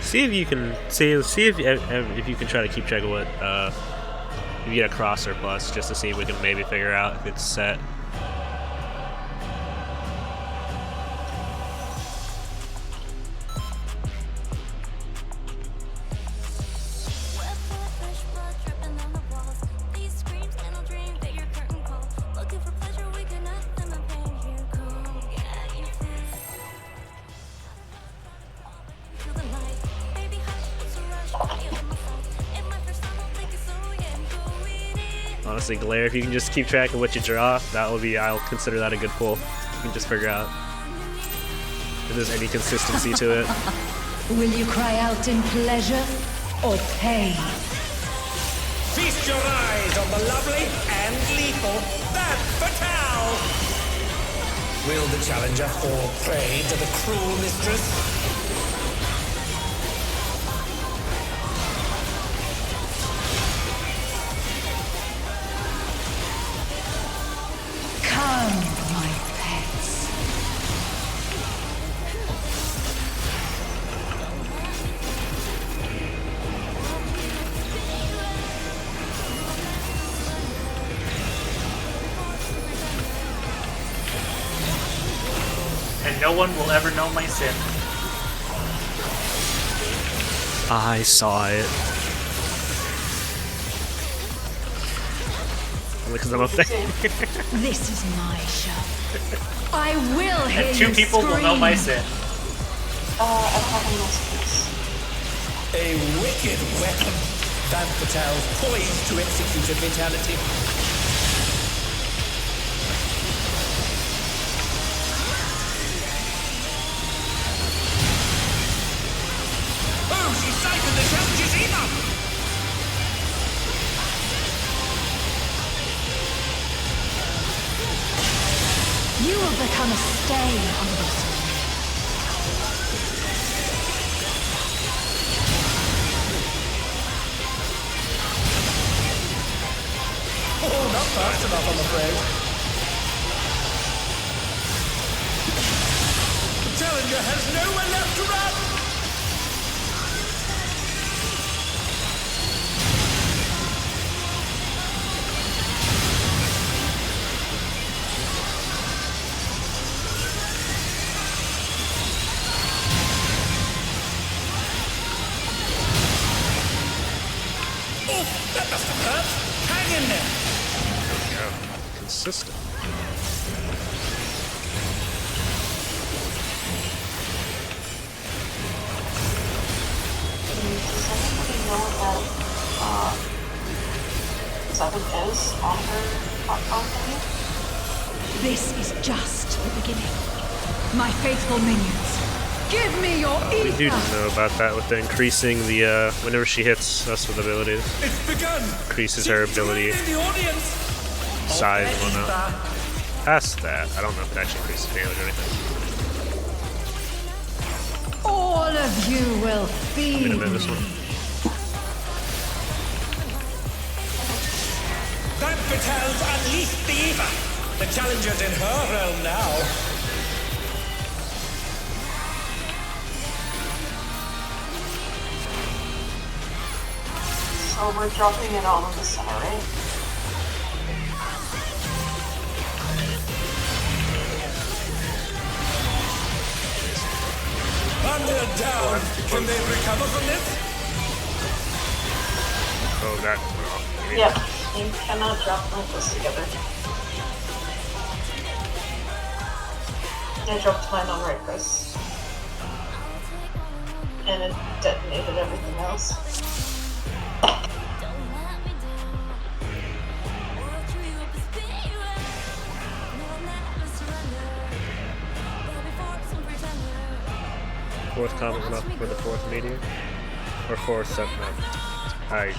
See if you can see if you can try to keep track of what if you get a cross or plus, just to see if we can maybe figure out if it's set. Honestly, Glare, if you can just keep track of what you draw, I'll consider that a good pull. You can just figure out if there's any consistency to it. Will you cry out in pleasure or pain? Feast your eyes on the lovely and lethal That Fatale! Will the challenger fall prey to the cruel mistress? Come, my pets. And no one will ever know my sin. I saw it. Because I'm a fan. This is my show. I will hear And two you people will know my scream. sin. I have a masterpiece. A wicked weapon. Van Fatale's poised to execute a fatality. Oh, she's sighted the challenger's email! You will become a stain on this. Oh, not fast enough, I'm afraid. The challenger has nowhere left to run! That must have hurt. Hang in there. Yeah, consistent. Does anybody know what that 7 is on her company? This is just the beginning. My faithful minions, give me your ether. We do know about that with the increasing the whenever she hits us with abilities, It's begun. increases her ability In the audience. size and whatnot. Past that, I don't know if it actually increases damage or anything. All of you will Wait a feed minute, this me. one. Van Fatale's unleashed the Eva. The challenger's in her realm now. So we're dropping it all in the center, right? Under down. Can they recover from this? Oh, that went off. Yeah. You cannot drop them close together. I dropped mine on right press. And it detonated everything else. Fourth comment went up for the fourth meteor? Or fourth submap? Alright.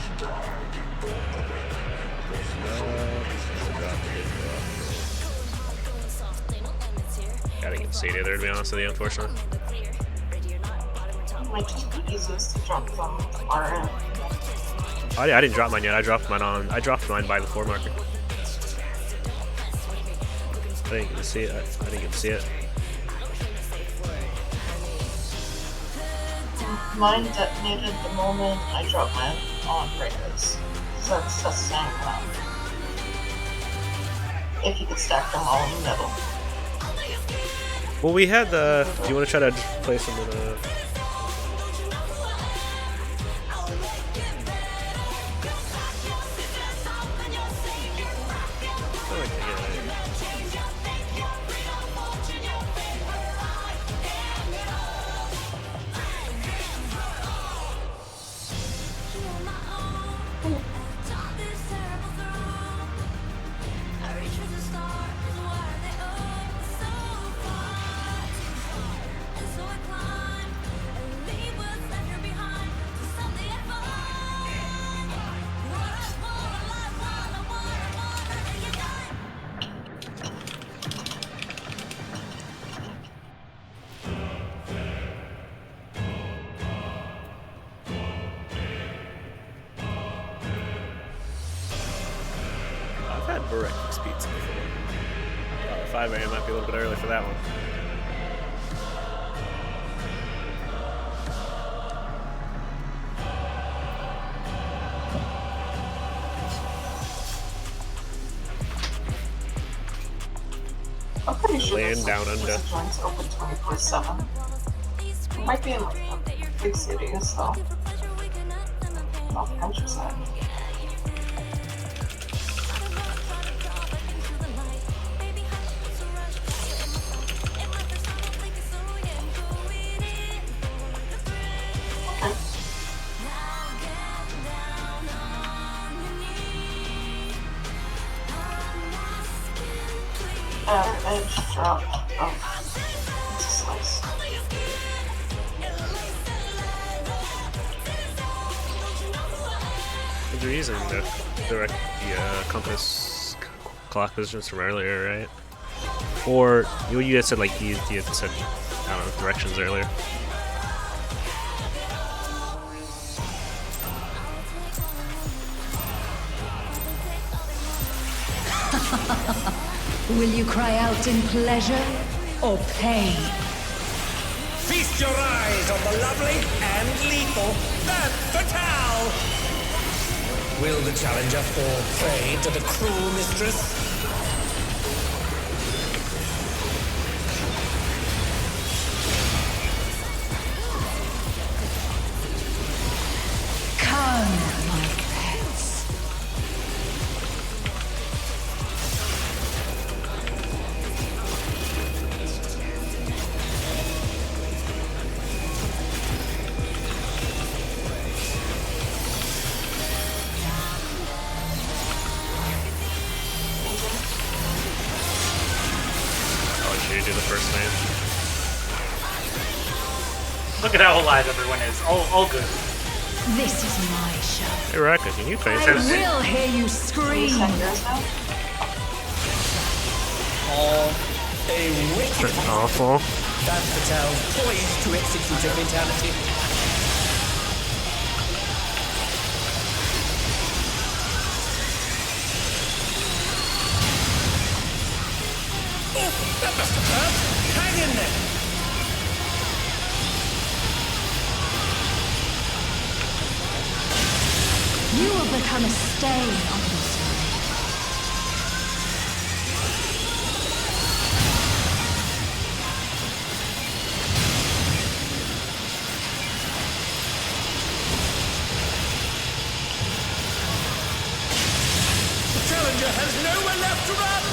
I didn't get to see it either, to be honest with you, unfortunately. It might just be easiest to drop from our end. I didn't drop mine yet. I dropped mine by the 4 marker. I didn't get to see it. I didn't get to see it. Mine detonated the moment I dropped mine on breakers. So it's the same one. If you could stack them all in the middle. Well, we had the. Do you want to try to place them in a? I've had breakfast pizza before. 5 a.m. might be a little bit early for that one. I'm pretty sure Land this down under. joint's open 24/7. It might be in like a big city, so not the countryside. Edge drop. Oh, it's a slice. You're using the compass clock positions from earlier, right? Or you had said like you had said I don't know directions earlier. Will you cry out in pleasure or pain? Feast your eyes on the lovely and lethal Femme Fatale! Will the challenger fall prey to the cruel mistress? Come, my pets. I'll let you do the first name. Look at how alive everyone is. All good. This is my show. Hey Raka, can you face I this? will hear you scream. Or a wicked Awful. Femme Fatale poised to execute a fatality. Oh, that must have hurt. Hang in there. You will become a stain on this world. challenger has nowhere left to run!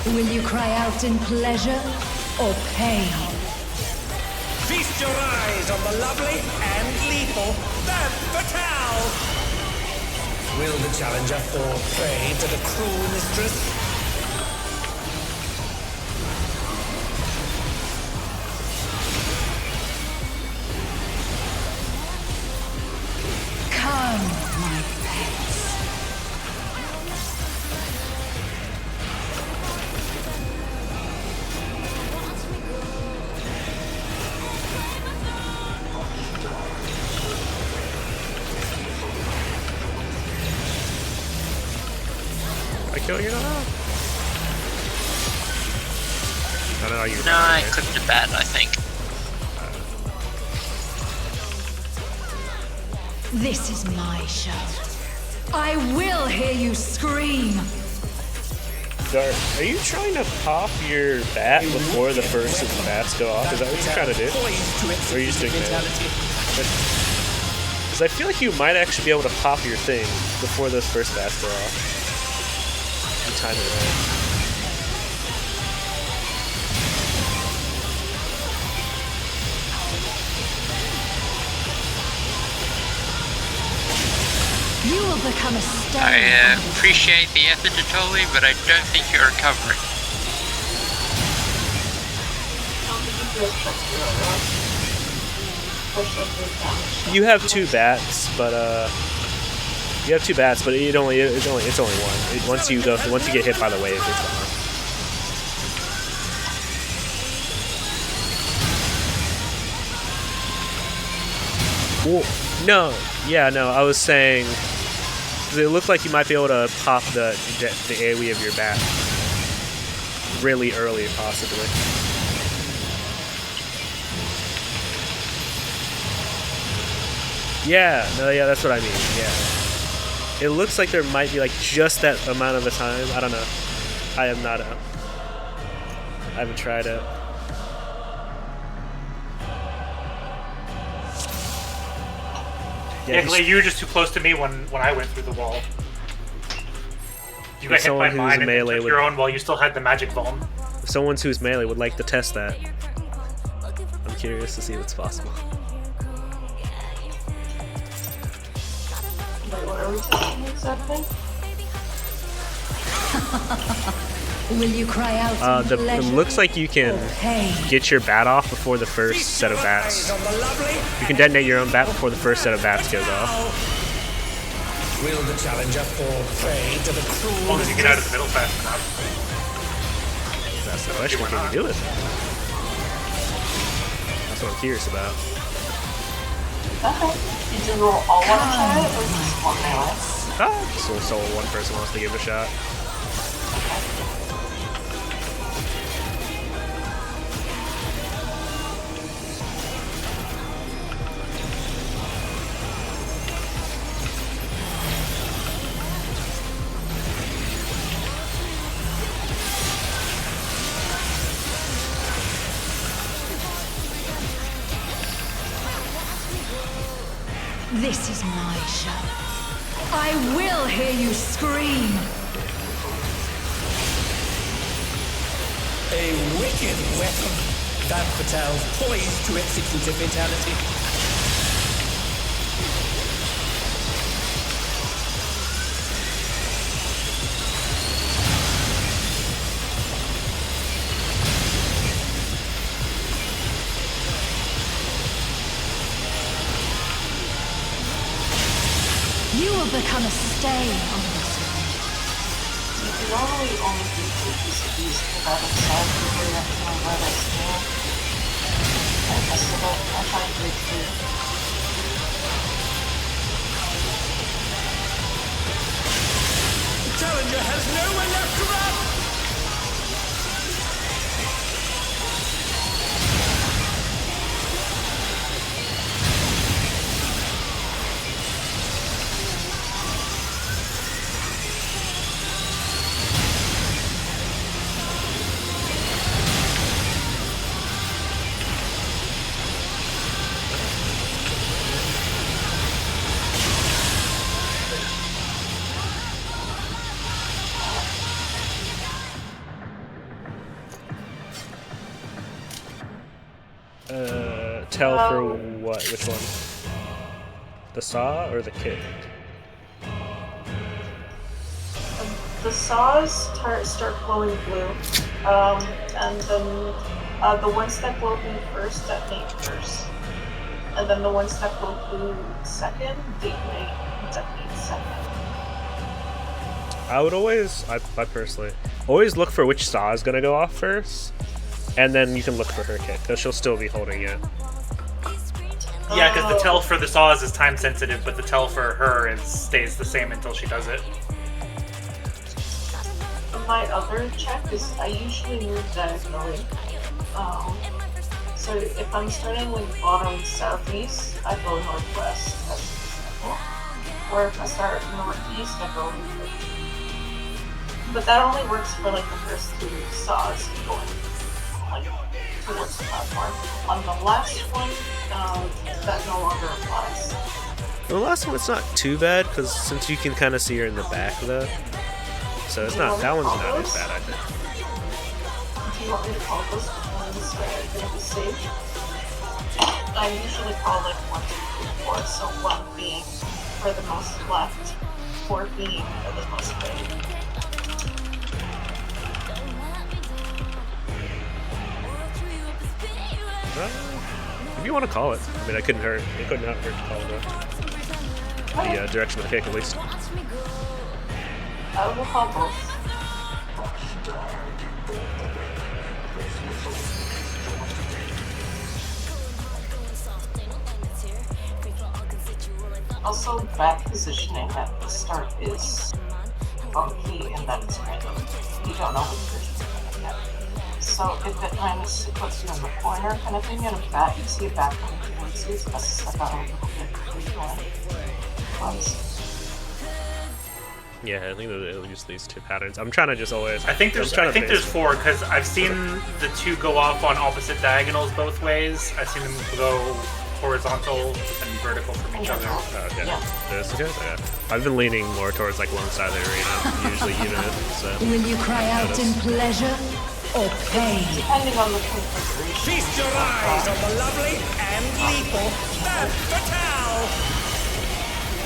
Will you cry out in pleasure or pain? Feast your eyes on the lovely and lethal Femme Fatale! Will the challenger fall prey to the cruel mistress? Come, my pets. I kill you now? I don't know, you. No, I clicked a bat, I think. This is my show. I will hear you scream. Dart, are you trying to pop your bat before the first of the bats go off? Is that what you're trying to do? Or are you just doing that? Because I feel like you might actually be able to pop your thing before those first bats go off. You time it right. You will become a stone. I appreciate the effort, Atoli, but I don't think you're recovering. You have two bats, but it's only one. Once you get hit by the wave, it's gone. Well, no, I was saying it looked like you might be able to pop the AoE of your bat really early, possibly. Yeah, that's what I mean. Yeah, it looks like there might be like just that amount of a time. I don't know. I haven't tried it. Yeah, Clay, you were just too close to me when I went through the wall. You got hit by mine and then took your own while you still had the magic bomb. If someone who's melee would like to test that, I'm curious to see what's possible. Wait, what are we testing exactly? Will you cry out in pleasure it looks like you can or pain? get your bat off before the first set of bats. You can detonate your own bat before the first set of bats goes off. Will the challenger fall prey to the cruel? As long as you get out of the middle fast enough. That's the question. What can you do with it? That's what I'm curious about. Okay. Did you roll all one try it or just one melee? So one person wants to give it a shot. This is my show. I will hear you scream. A wicked weapon. Femme Fatale poised to execute a fatality. become a stain on this world. You can normally only do 2 PCBs without a side figure that can wear that skill. I tested it, I tried to do 2. The challenger has nowhere left to run! Tell for what? Which one? The saw or the kit? The saws start glowing blue, and then the ones that glow blue first detonate first, and then the ones that glow blue second detonate second. I would always, I personally, always look for which saw is gonna go off first, and then you can look for her kit, because she'll still be holding it. Yeah, because the tell for the saws is time sensitive, but the tell for her stays the same until she does it. My other check is I usually move diagonally. So if I'm starting with bottom southeast, I go northwest, as an example. Or if I start northeast, I go north. But that only works for like the first 2 saws going like towards the platform. On the last one, that no longer applies. The last one, it's not too bad, because since you can kind of see her in the back though, so it's not, that one's not as bad, I think. Do you want me to call those ones that are going to be safe? I usually call like 1, 2, 3, 4, so 1 being for the most left, 4 being for the most right. If you want to call it, I mean, it couldn't hurt to call the direction of the kick at least. I will call both. Also, back positioning at the start is funky and that it's random. You don't know what position you're going to get. So if it minus puts you in the corner kind of thing, and if that you see it back on the towards you, it's best to step out a little bit before you once. Yeah, I think it'll use these 2 patterns. I'm trying to just always. I think there's 4 because I've seen the 2 go off on opposite diagonals both ways. I've seen them go horizontal and vertical from each other. Okay. This okay? Yeah. I've been leaning more towards like one side of the arena, usually even it. So. Will you cry out in pleasure or pain? Depending on the configuration. Feast your eyes on the lovely and lethal Femme Fatale!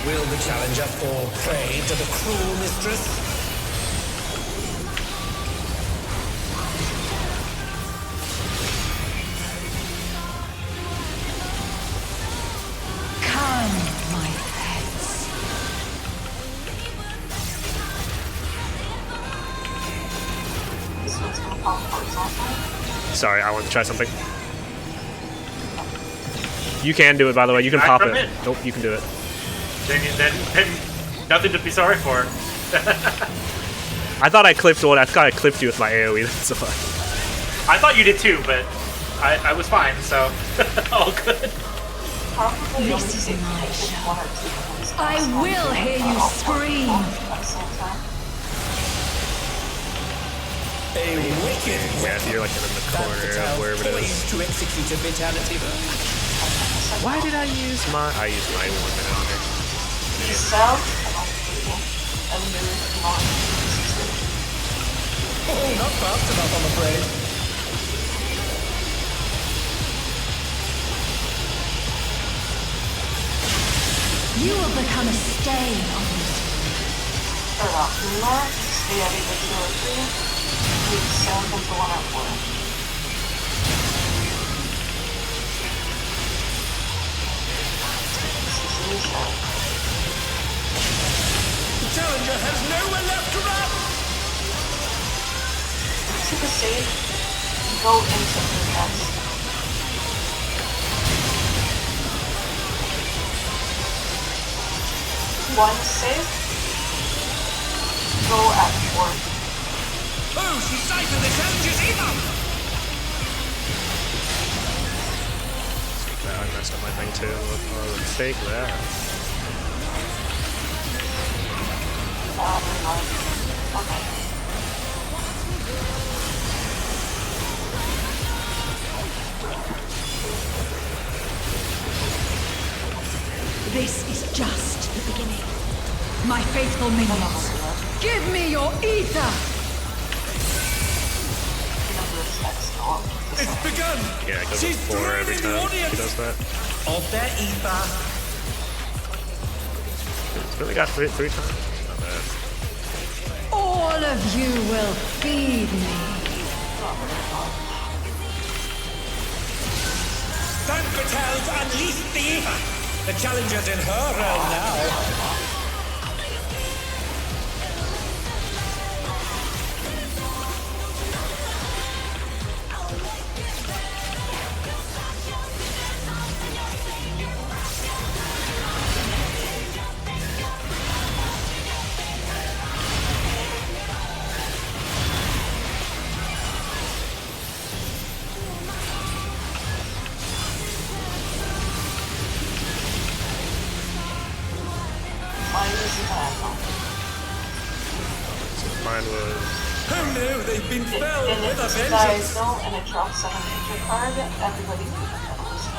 Will the challenger fall prey to the cruel mistress? Come, my pets. This one's going to pop horizontal. Sorry, I want to try something. You can do it, by the way. You can pop it. Nope, you can do it. Then nothing to be sorry for. I thought I clipped one. I thought I clipped you with my AoE. That's why. I thought you did too, but I was fine, so all good. This is my show. I will hear you scream. A wicked Yeah, if you're like in the corner of wherever it is. to execute a fatality. Why did I use my? I used my 1 minute. South and move north. Oh, not fast enough, I'm afraid. You will become a stain on this. Start off north, stay at either 2 or 3, move south into 1 or 4. This is south. challenger has nowhere left to run! Take a save. Go into the nest. One save. Go at 4. Oh, she sighted the challenger's either! I messed up my thing too. Oh, let's take that. Okay. This is just the beginning. My faithful minions, give me your ether! It's begun! Yeah, it goes She's with 4 every thrown in the time audience. he does that. Of their ether. It's really got 3 times. Not bad. All of you will feed me. Van Fatale's unleashed the ether. The challenger's in her realm now. Mine was. Oh no, they've been felled And with if a it's vengeance. diagonal and it drops on a major card, everybody can lose it.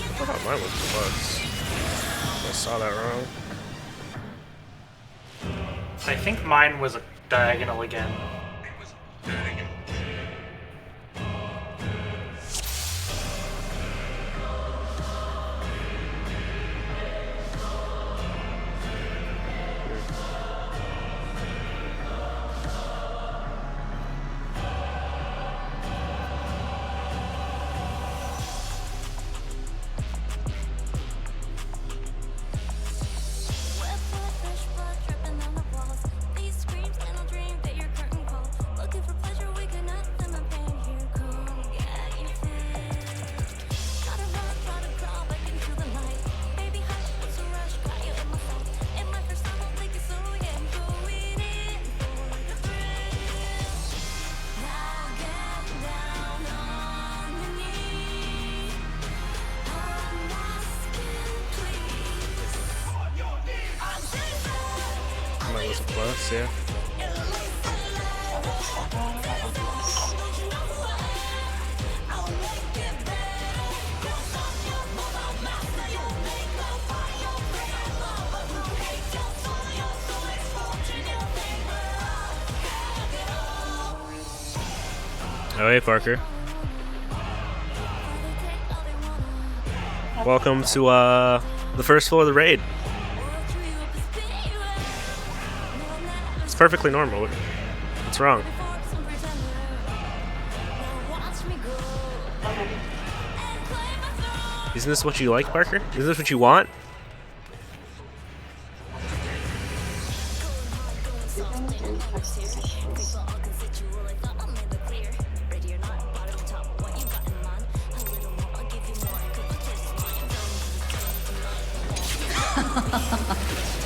I thought mine was plus. I saw that wrong. I think mine was a diagonal again. Mine was a plus, yeah. Oh, hey, Parker. Welcome to the first floor of the raid. It's perfectly normal. What's wrong? Isn't this what you like, Parker? Is this what you want?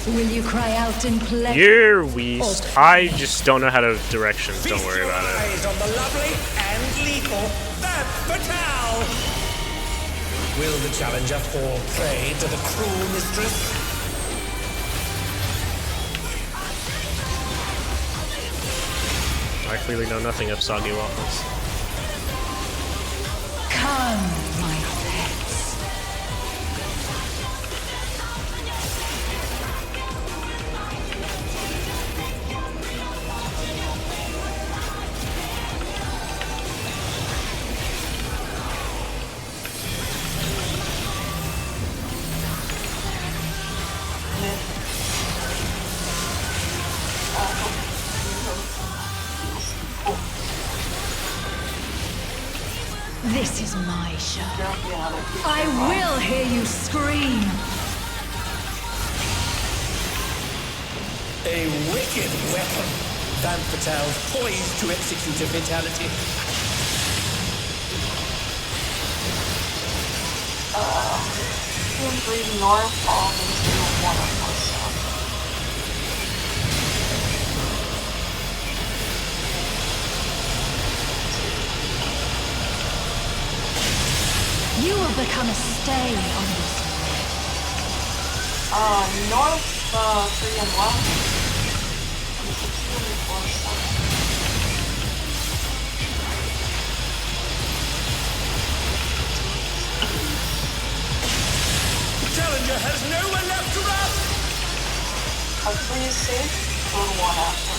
Will you cry out in pleasure? You're Weast. I just don't know how to directions. Don't worry about it. Feast your eyes on the lovely and lethal Van Fatale. Will the challenger fall prey to the cruel mistress? I clearly know nothing of soggy waffles. Come, my pets. This is my show. I will hear you scream. A wicked weapon. Van Fatale's poised to execute a fatality. Breathe north, all into one of myself. You will become a stain on this. North, 3 and left. And 16 and 4 south. Challenger has nowhere left to run! A 3 is safe, go to 1 after.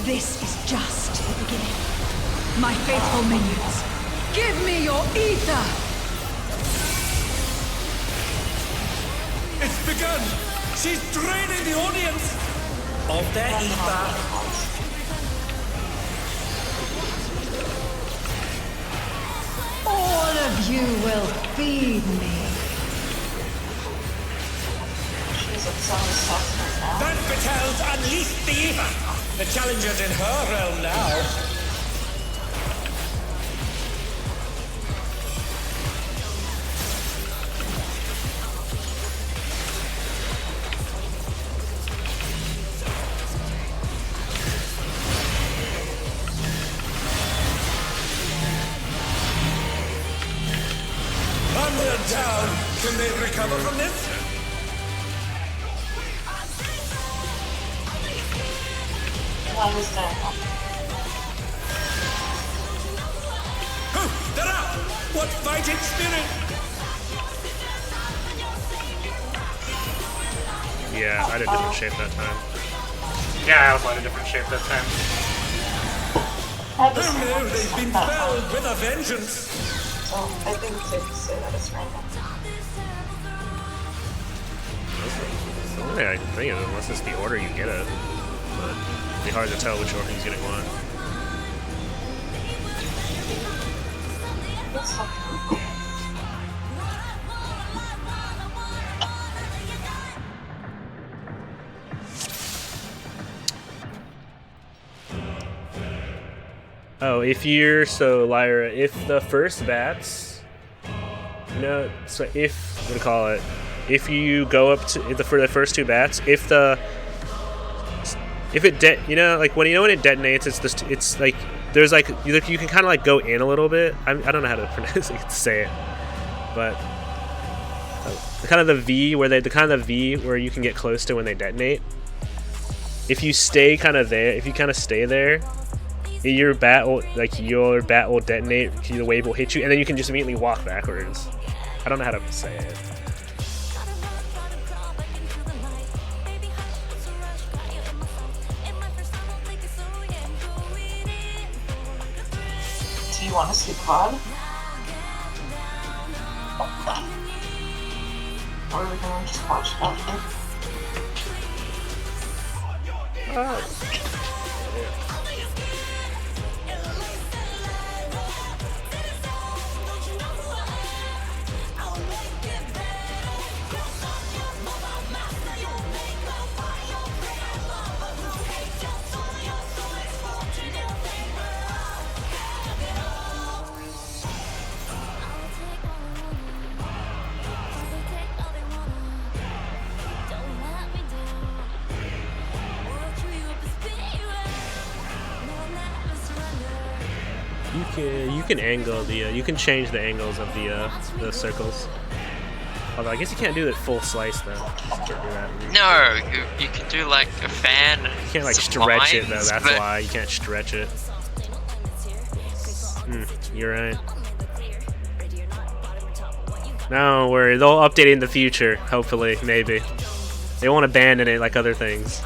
This is just the beginning. My faithful minions, give me your ether! It's begun! She's draining the audience of their ether. All of you will feed me. She's at some assessment now. Van Fatale's unleashed the ether! The challenger's in her realm now. Onward down! Can they recover from this? I understand. Oh, they're up! What fighting spirit! Yeah, I had a different shape that time. Yeah, I also had a different shape that time. I had the Oh same no, one they've been that time. felled with a vengeance! So I think it's safe to say that it's random. The only thing I can think of, unless it's the order you get it. But it'd be hard to tell which order he's getting what. It's something. Oh, if you're so Lyra, if the first bats, no, so if what do you call it? If you go up to for the first 2 bats, if it you know, like when when it detonates, it's like there's like you can kind of like go in a little bit. I don't know how to pronounce it, say it, but the kind of the V where you can get close to when they detonate. If you stay kind of there, if you kind of stay there, your bat will detonate. The wave will hit you, and then you can just immediately walk backwards. I don't know how to say it. Do you want to see the VOD? Or are we going to just watch it after? You can angle the you can change the angles of the circles. Although I guess you can't do that full slice though. You can't do that. No, you can do like a fan. You can't like some stretch it though. lines, That's but why you can't stretch it. You're right. Don't worry, they'll update it in the future, hopefully, maybe. They won't abandon it like other things.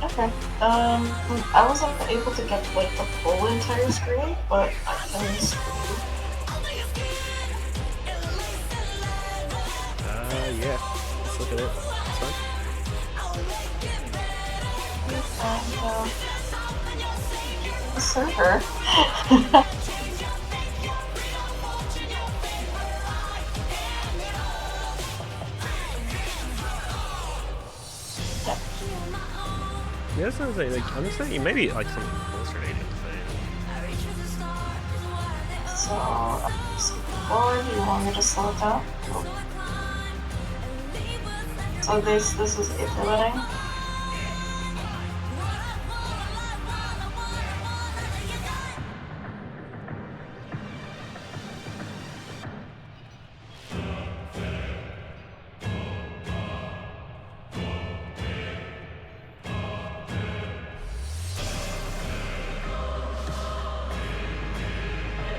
Okay. I wasn't able to get like the full entire screen, but I can screen. Yeah. Let's look at it. It's fun. And, the server. Yeah, that sounds like I'm just thinking maybe like something closer to 80 thing. So, forward, you want me to slow it down? So this is iterating.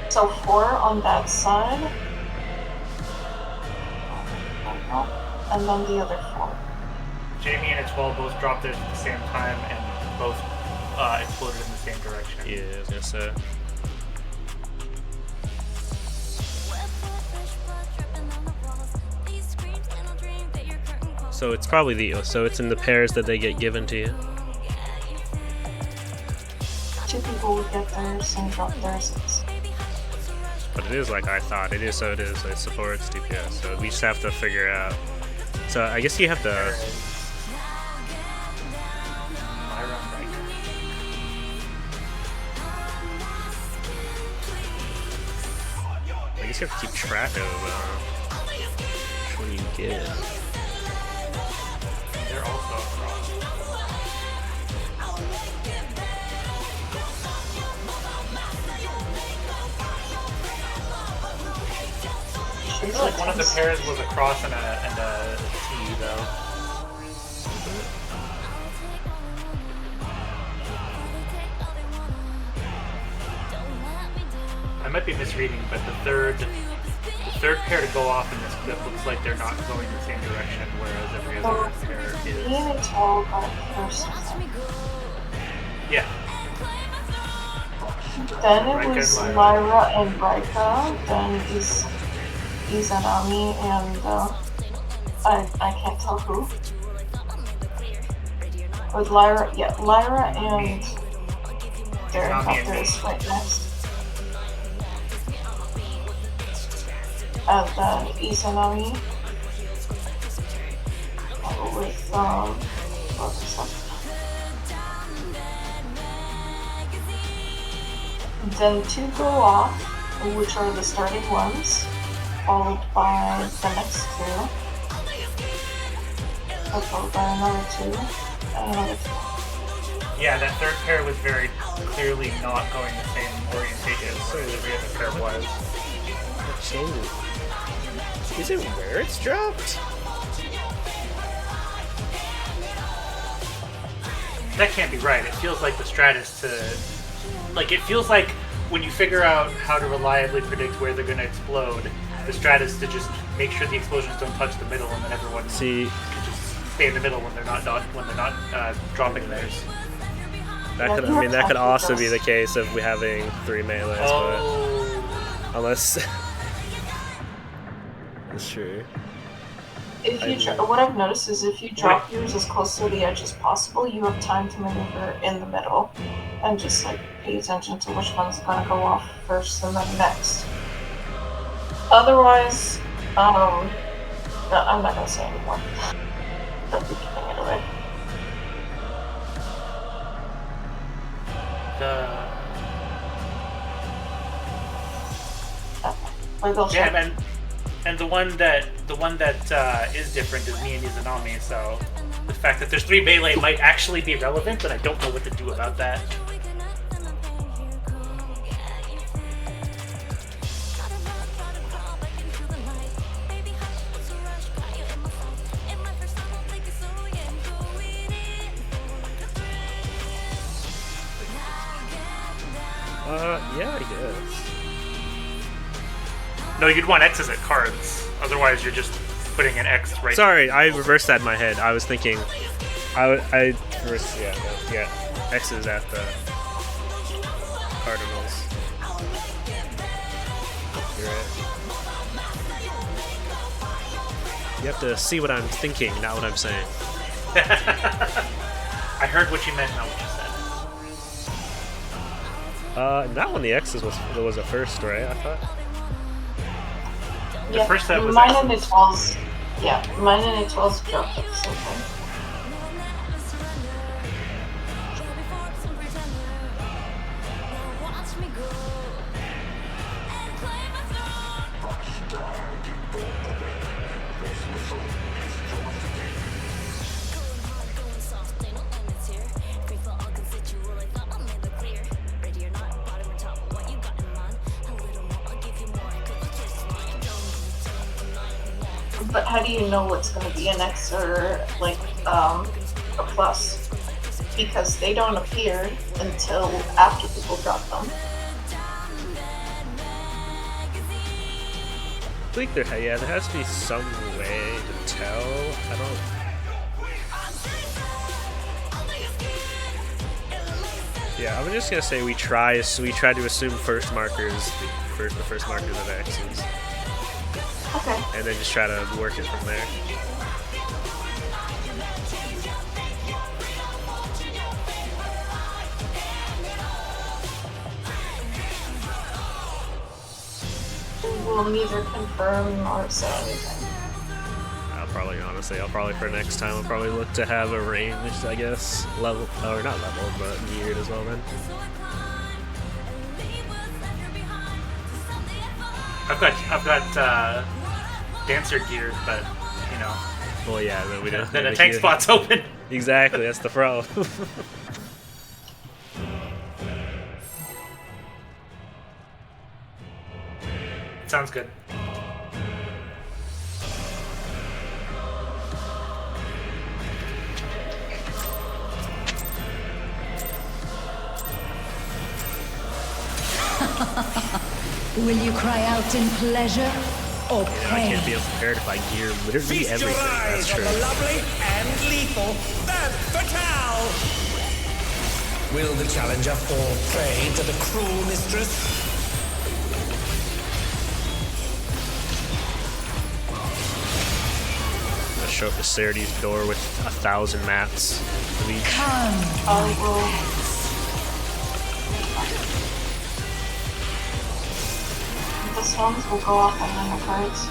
So 4 on that side, and then the other 4. Jamie and Etoile both dropped it at the same time and both exploded in the same direction. Yeah, I was gonna say. So it's probably it's in the pairs that they get given to you. 2 people would get theirs and drop theirs. But it is like I thought. It is. It supports DPS. So we just have to figure out. So I guess you have to. I guess you have to keep track of which one you get. They're also across. I feel like one of the pairs was a cross and a T, though. I might be misreading, but the third pair to go off in this clip looks like they're not going in the same direction, whereas every other pair is. Me and Etoile got first. Yeah. Then it Rika was and Lyra and Rika, then Izanami and I can't tell who. With Lyra and Darren Hunter is right next. And then Izanami with what is that? Then 2 go off, which are the starting ones, followed by the next 2, followed by another 2, and another 2. Yeah, that third pair was very clearly not going the same orientation as every other pair was. What changes? Is it where it's dropped? That can't be right. It feels like the strat is to... Like, it feels like when you figure out how to reliably predict where they're going to explode, the strat is to just make sure the explosions don't touch the middle, and then everyone can just stay in the middle when they're not dropping theirs. That could also be the case of we having 3 melees, but unless that's true. If you what I've noticed is if you drop yours as close to the edge as possible, you have time to maneuver in the middle, and just like pay attention to which one's gonna go off first and then next. Otherwise, no, I'm not gonna say anymore. Don't be giving it away. And the one that is different is me and Izanami, so the fact that there's 3 melee might actually be relevant, but I don't know what to do about that. Yeah, I guess. No, you'd want X's at cards. Otherwise, you're just putting an X right. Sorry, I reversed that in my head. I was thinking, I reversed, yeah, X's at the Cardinals. You're right. You have to see what I'm thinking, not what I'm saying. I heard what you meant, not what you said. That one, the X's was a first, right? I thought. The first set was mine X's. and the 12s. Yeah, mine and the 12s dropped at the same time. But how do you know what's going to be an X or like a plus? Because they don't appear until after people drop them. I think there has to be some way to tell. I don't. Yeah, I'm just gonna say we try to assume first markers, the first markers of X's. Okay. And then just try to work it from there. We'll neither confirm nor say anything. I'll probably for next time, I'll probably look to have a ranged, I guess, level, or not level, but geared as well then. I've got dancer geared, but you know. Well, yeah, then we don't. Then a tank spot's open. Exactly, that's the problem. Sounds good. Will you cry out in pleasure or I pain? can't be prepared if I gear literally Feast your everything. eyes That's true. on the lovely and lethal Femme Fatale! Will the challenger fall prey to the cruel mistress? I'm gonna show up to Sarity's door with 1,000 mats of each. The songs will go off on the cards.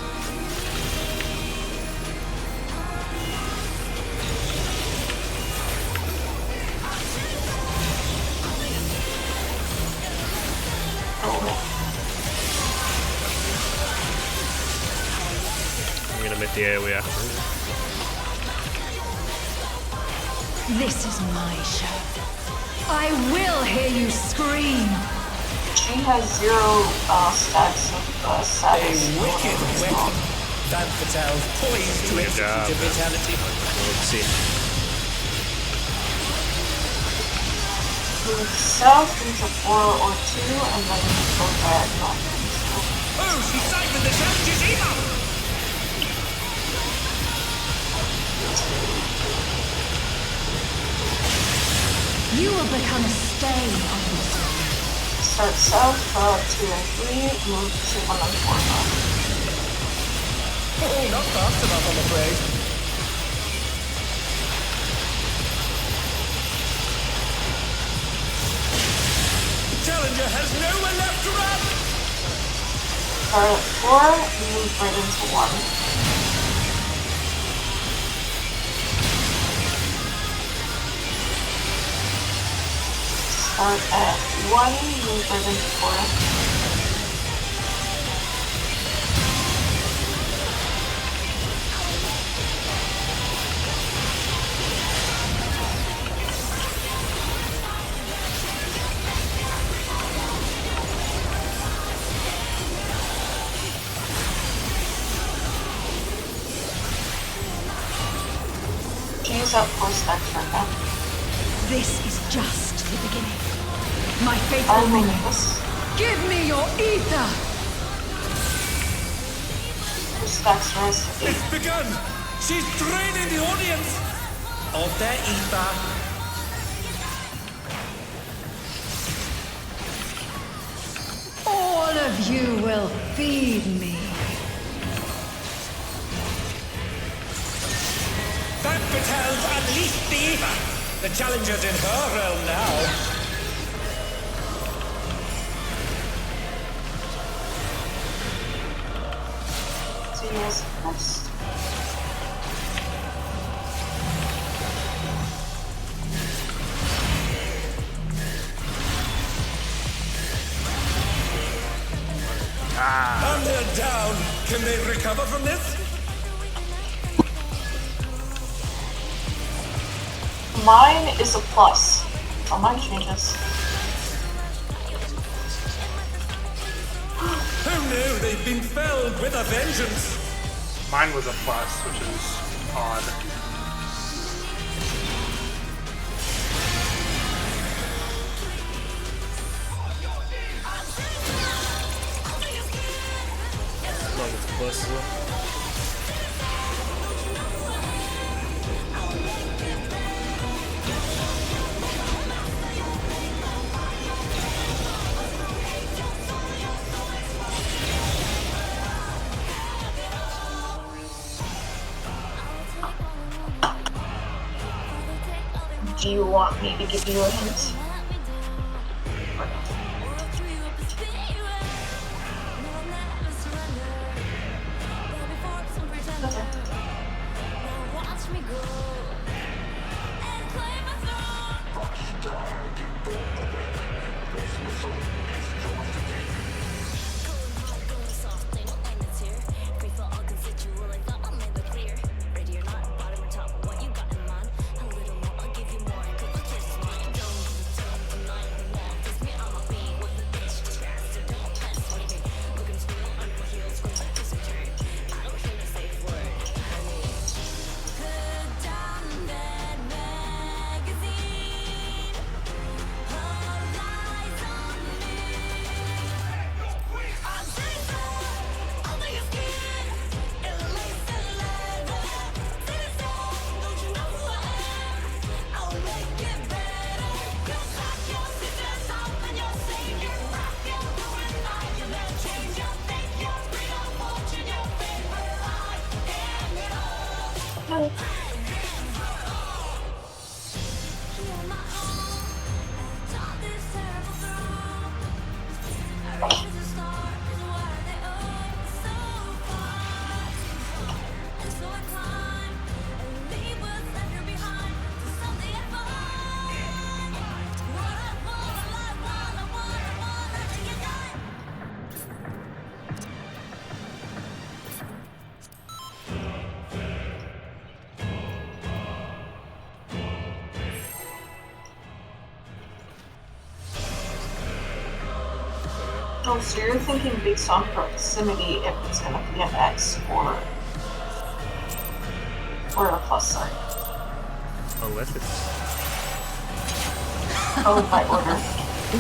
I'm gonna make the AoE after. This is my show. I will hear you scream. She has 0 stacks of A status. wicked weapon. Femme Fatale poised to Good job. execute a fatality. Let's see. Move south into 4 or 2, and then go diagonal. Oh, she siphoned the challenger's emo! You will become a stain on this world. Start south, 2 and 3, move to 1 and 4 north. Oh, not fast enough, I'm afraid. The challenger has nowhere left to run! Start at 4, move right into 1. Start at 1, move right into 4. Use up 4 stacks right now. This is just the beginning. My faithful will minions. this. Give me your ether! Your stacks rise to 8. It's begun! She's draining the audience of their ether. All of you will feed me. That Patel's unleashed the ether. The challenger's in her realm now. So you guys first. And they're down. Can they recover from this? Mine is a plus. Oh, mine changes. Who knew they'd been felled with a vengeance? Mine was a plus, which is odd. Love it's plus as well. Do you want me to give you a hint? Oh, so you're thinking based on proximity if it's going to be an X or a plus sign. Unless it's Oh, by order.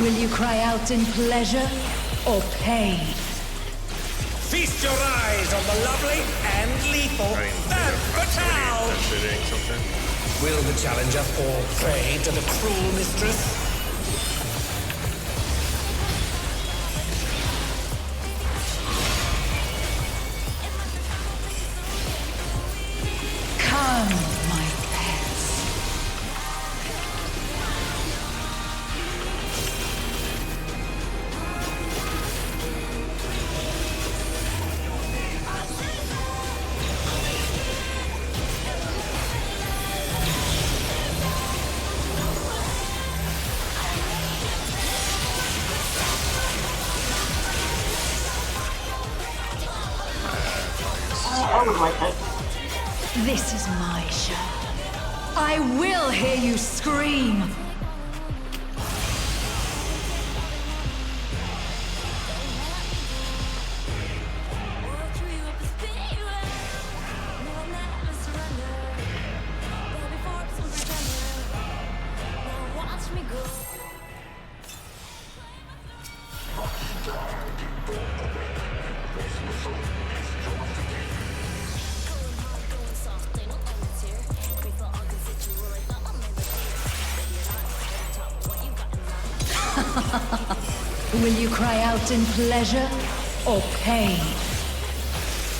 Will you cry out in pleasure or pain? Feast your eyes on the lovely and lethal Femme Fatale! considering something. Will the challenger fall prey to the cruel mistress? Come, my pets. I would like it. This is my show. I will hear you scream. Will you cry out in pleasure or pain?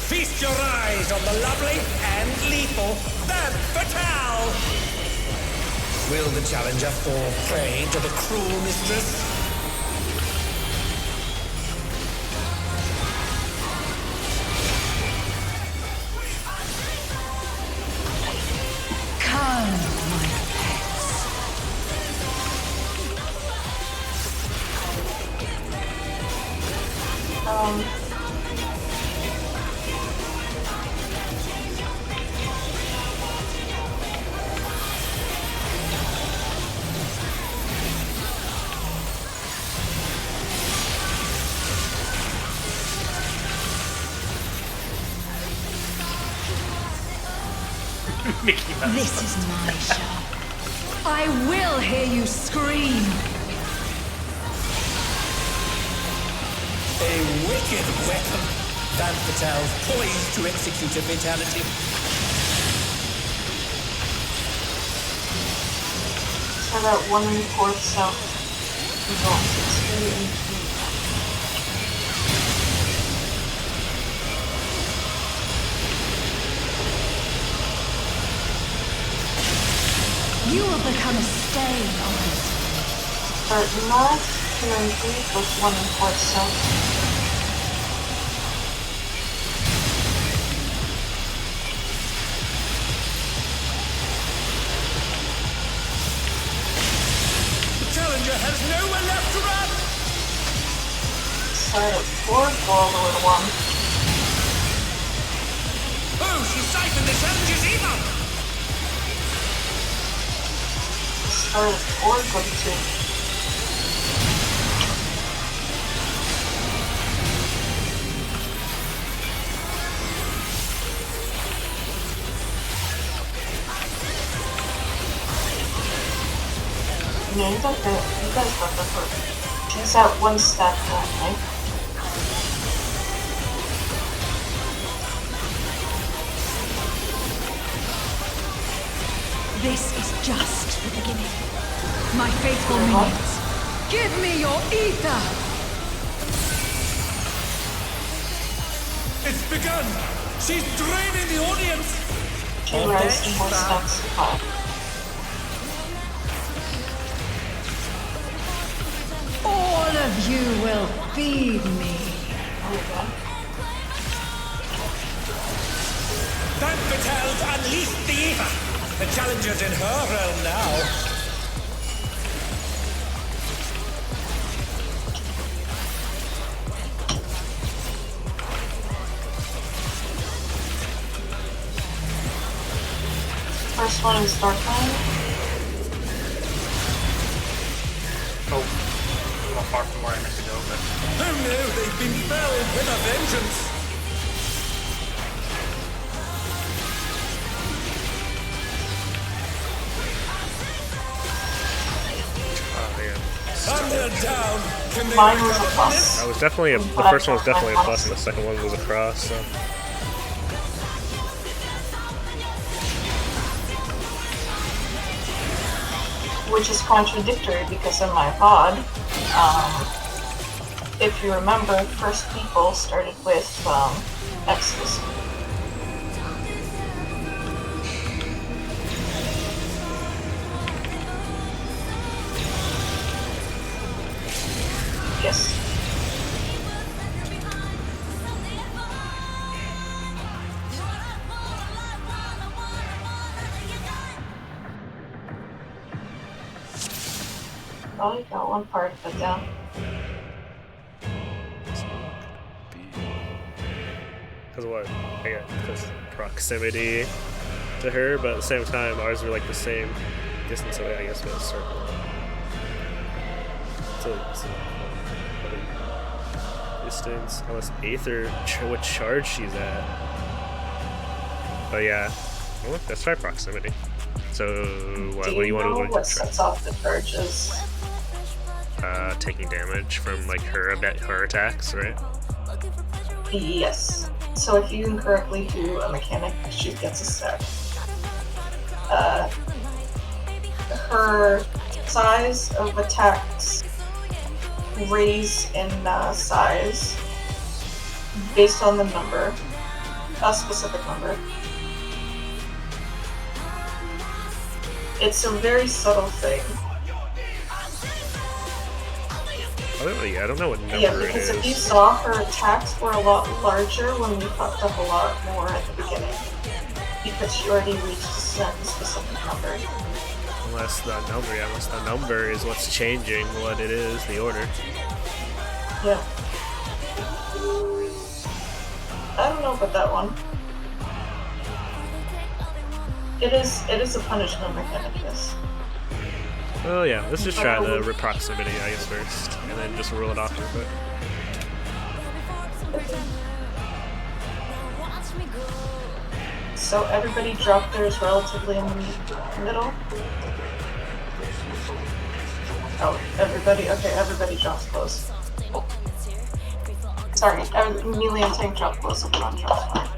Feast your eyes on the lovely and lethal Femme Fatale! Will the challenger fall prey to the cruel mistress? Come, my pets. Mickey Mouse. This is my show. I will hear you scream. A wicked weapon. Femme Fatale's poised to execute a fatality. So that 1/4 south. You will become a stain on this. Start north, 2 and 3 goes 1/4 south. The challenger has nowhere left to run! Start at 4, go all the way to 1. Oh, she siphoned the challenger's Eva! Start at 4, go to 2. Yeah, you guys got the first. She's at 1 stack only. This is just the beginning. My faithful minions, give me your ether! It's begun! She's draining the audience! She rises to 4 stacks to 5. All of you will feed me. Femme Fatale's unleashed the Eva! The challenger's in her realm now. First one is Darkline. Oh, a little far from where I meant to go, but Oh no, they've been felled with a vengeance! Thunder down! Can they Mine was a recover plus. this? That was definitely the first one was definitely a plus, and the second one was a cross. So Which is contradictory because in my pod, if you remember, first people started with X's. Yes. Only got one part of it down. because what? I got because proximity to her, but at the same time, ours were like the same distance away. I guess with a circle. So distance, unless Aether, what charge she's at. But yeah, well, let's try proximity. So what do you want to what sets off the charges? Taking damage from like her attacks, right? Yes. So if you incorrectly do a mechanic, she gets a stack. Her size of attacks raise in size based on the number, a specific number. It's a very subtle thing. I don't know what number Yeah, it because if you is. saw, her attacks were a lot larger when we fucked up a lot more at the beginning. Because she already reached a certain specific number. Unless the number is what's changing what it is, the order. Yeah. I don't know about that one. It is a punishment mechanic, yes. Oh yeah, let's just try the proximity, I guess, first, and then just rule it off real quick. So everybody dropped theirs relatively in the middle. Oh, everybody? Okay, everybody drops close. Sorry, melee and tank drop close, if one drops fine.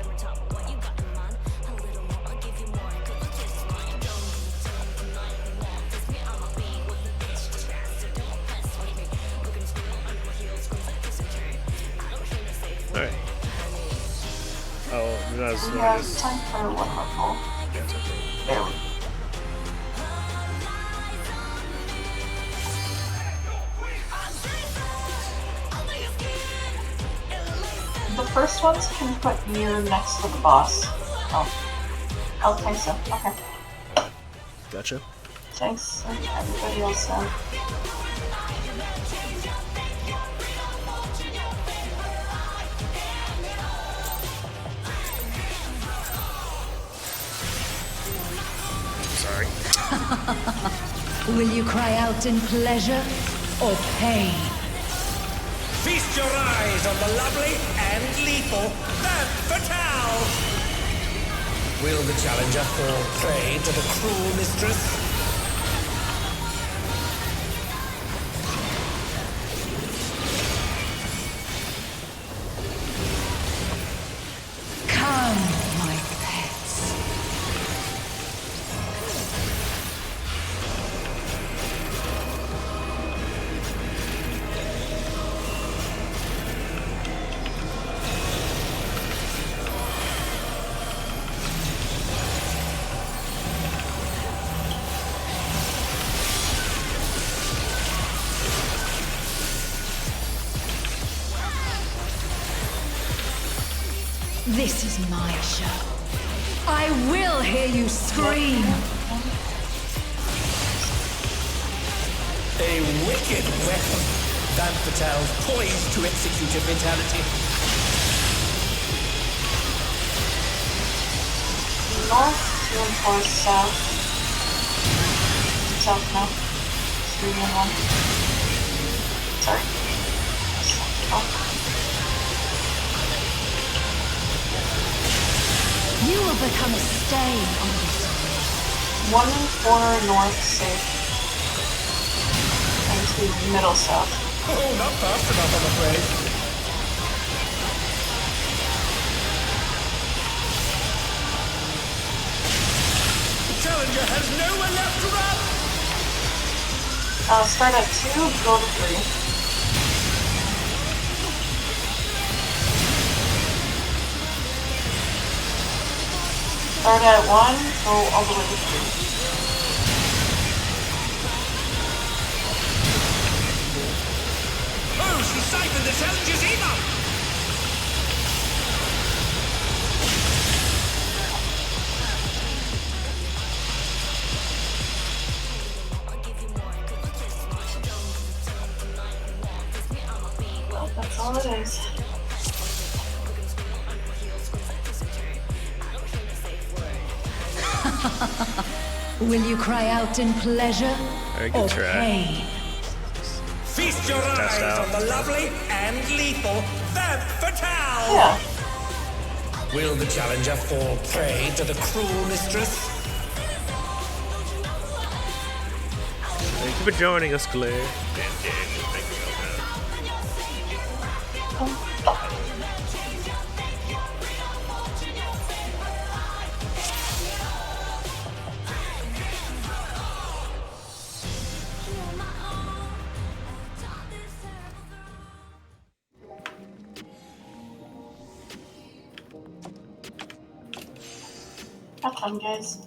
Alright. Oh, that's We what have it is. time for one more pull. Yeah, it's okay. There we go. The first ones can put near next to the boss. Oh. Okay, so, okay. Gotcha. Thanks. Everybody else then. Sorry. Will you cry out in pleasure or pain? Feast your eyes on the lovely and lethal Femme Fatale! Will the challenger fall prey to the cruel mistress? Come, my pets. This is my show. I will hear you scream. A wicked weapon. Femme Fatale's poised to execute a fatality. North, 2 and 4 south. South now. 3 and 1. Sorry. Oh. You will become a stain on this. 1 and 4 north safe. And 2 middle south. Oh, not fast enough, I'm afraid. The challenger has nowhere left to run! Start at 2, go to 3. Start at 1, go all the way to 3. Oh, she siphoned the challenger's emote! Well, that's all it is. Will you cry out in pleasure Very or good try. pain? Feast your Test eyes out. on the lovely and lethal Femme Fatale! Yeah. Will the challenger fall prey to the cruel mistress? Thank you for joining us, Claire. fun, guys.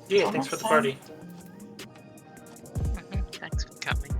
Yeah, thanks for the party. Thanks for coming.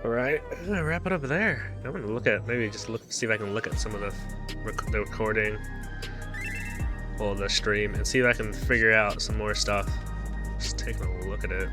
Alright, I'm gonna wrap it up there. I'm gonna look at, maybe just see if I can look at some of the recording or the stream and see if I can figure out some more stuff. Just taking a look at it.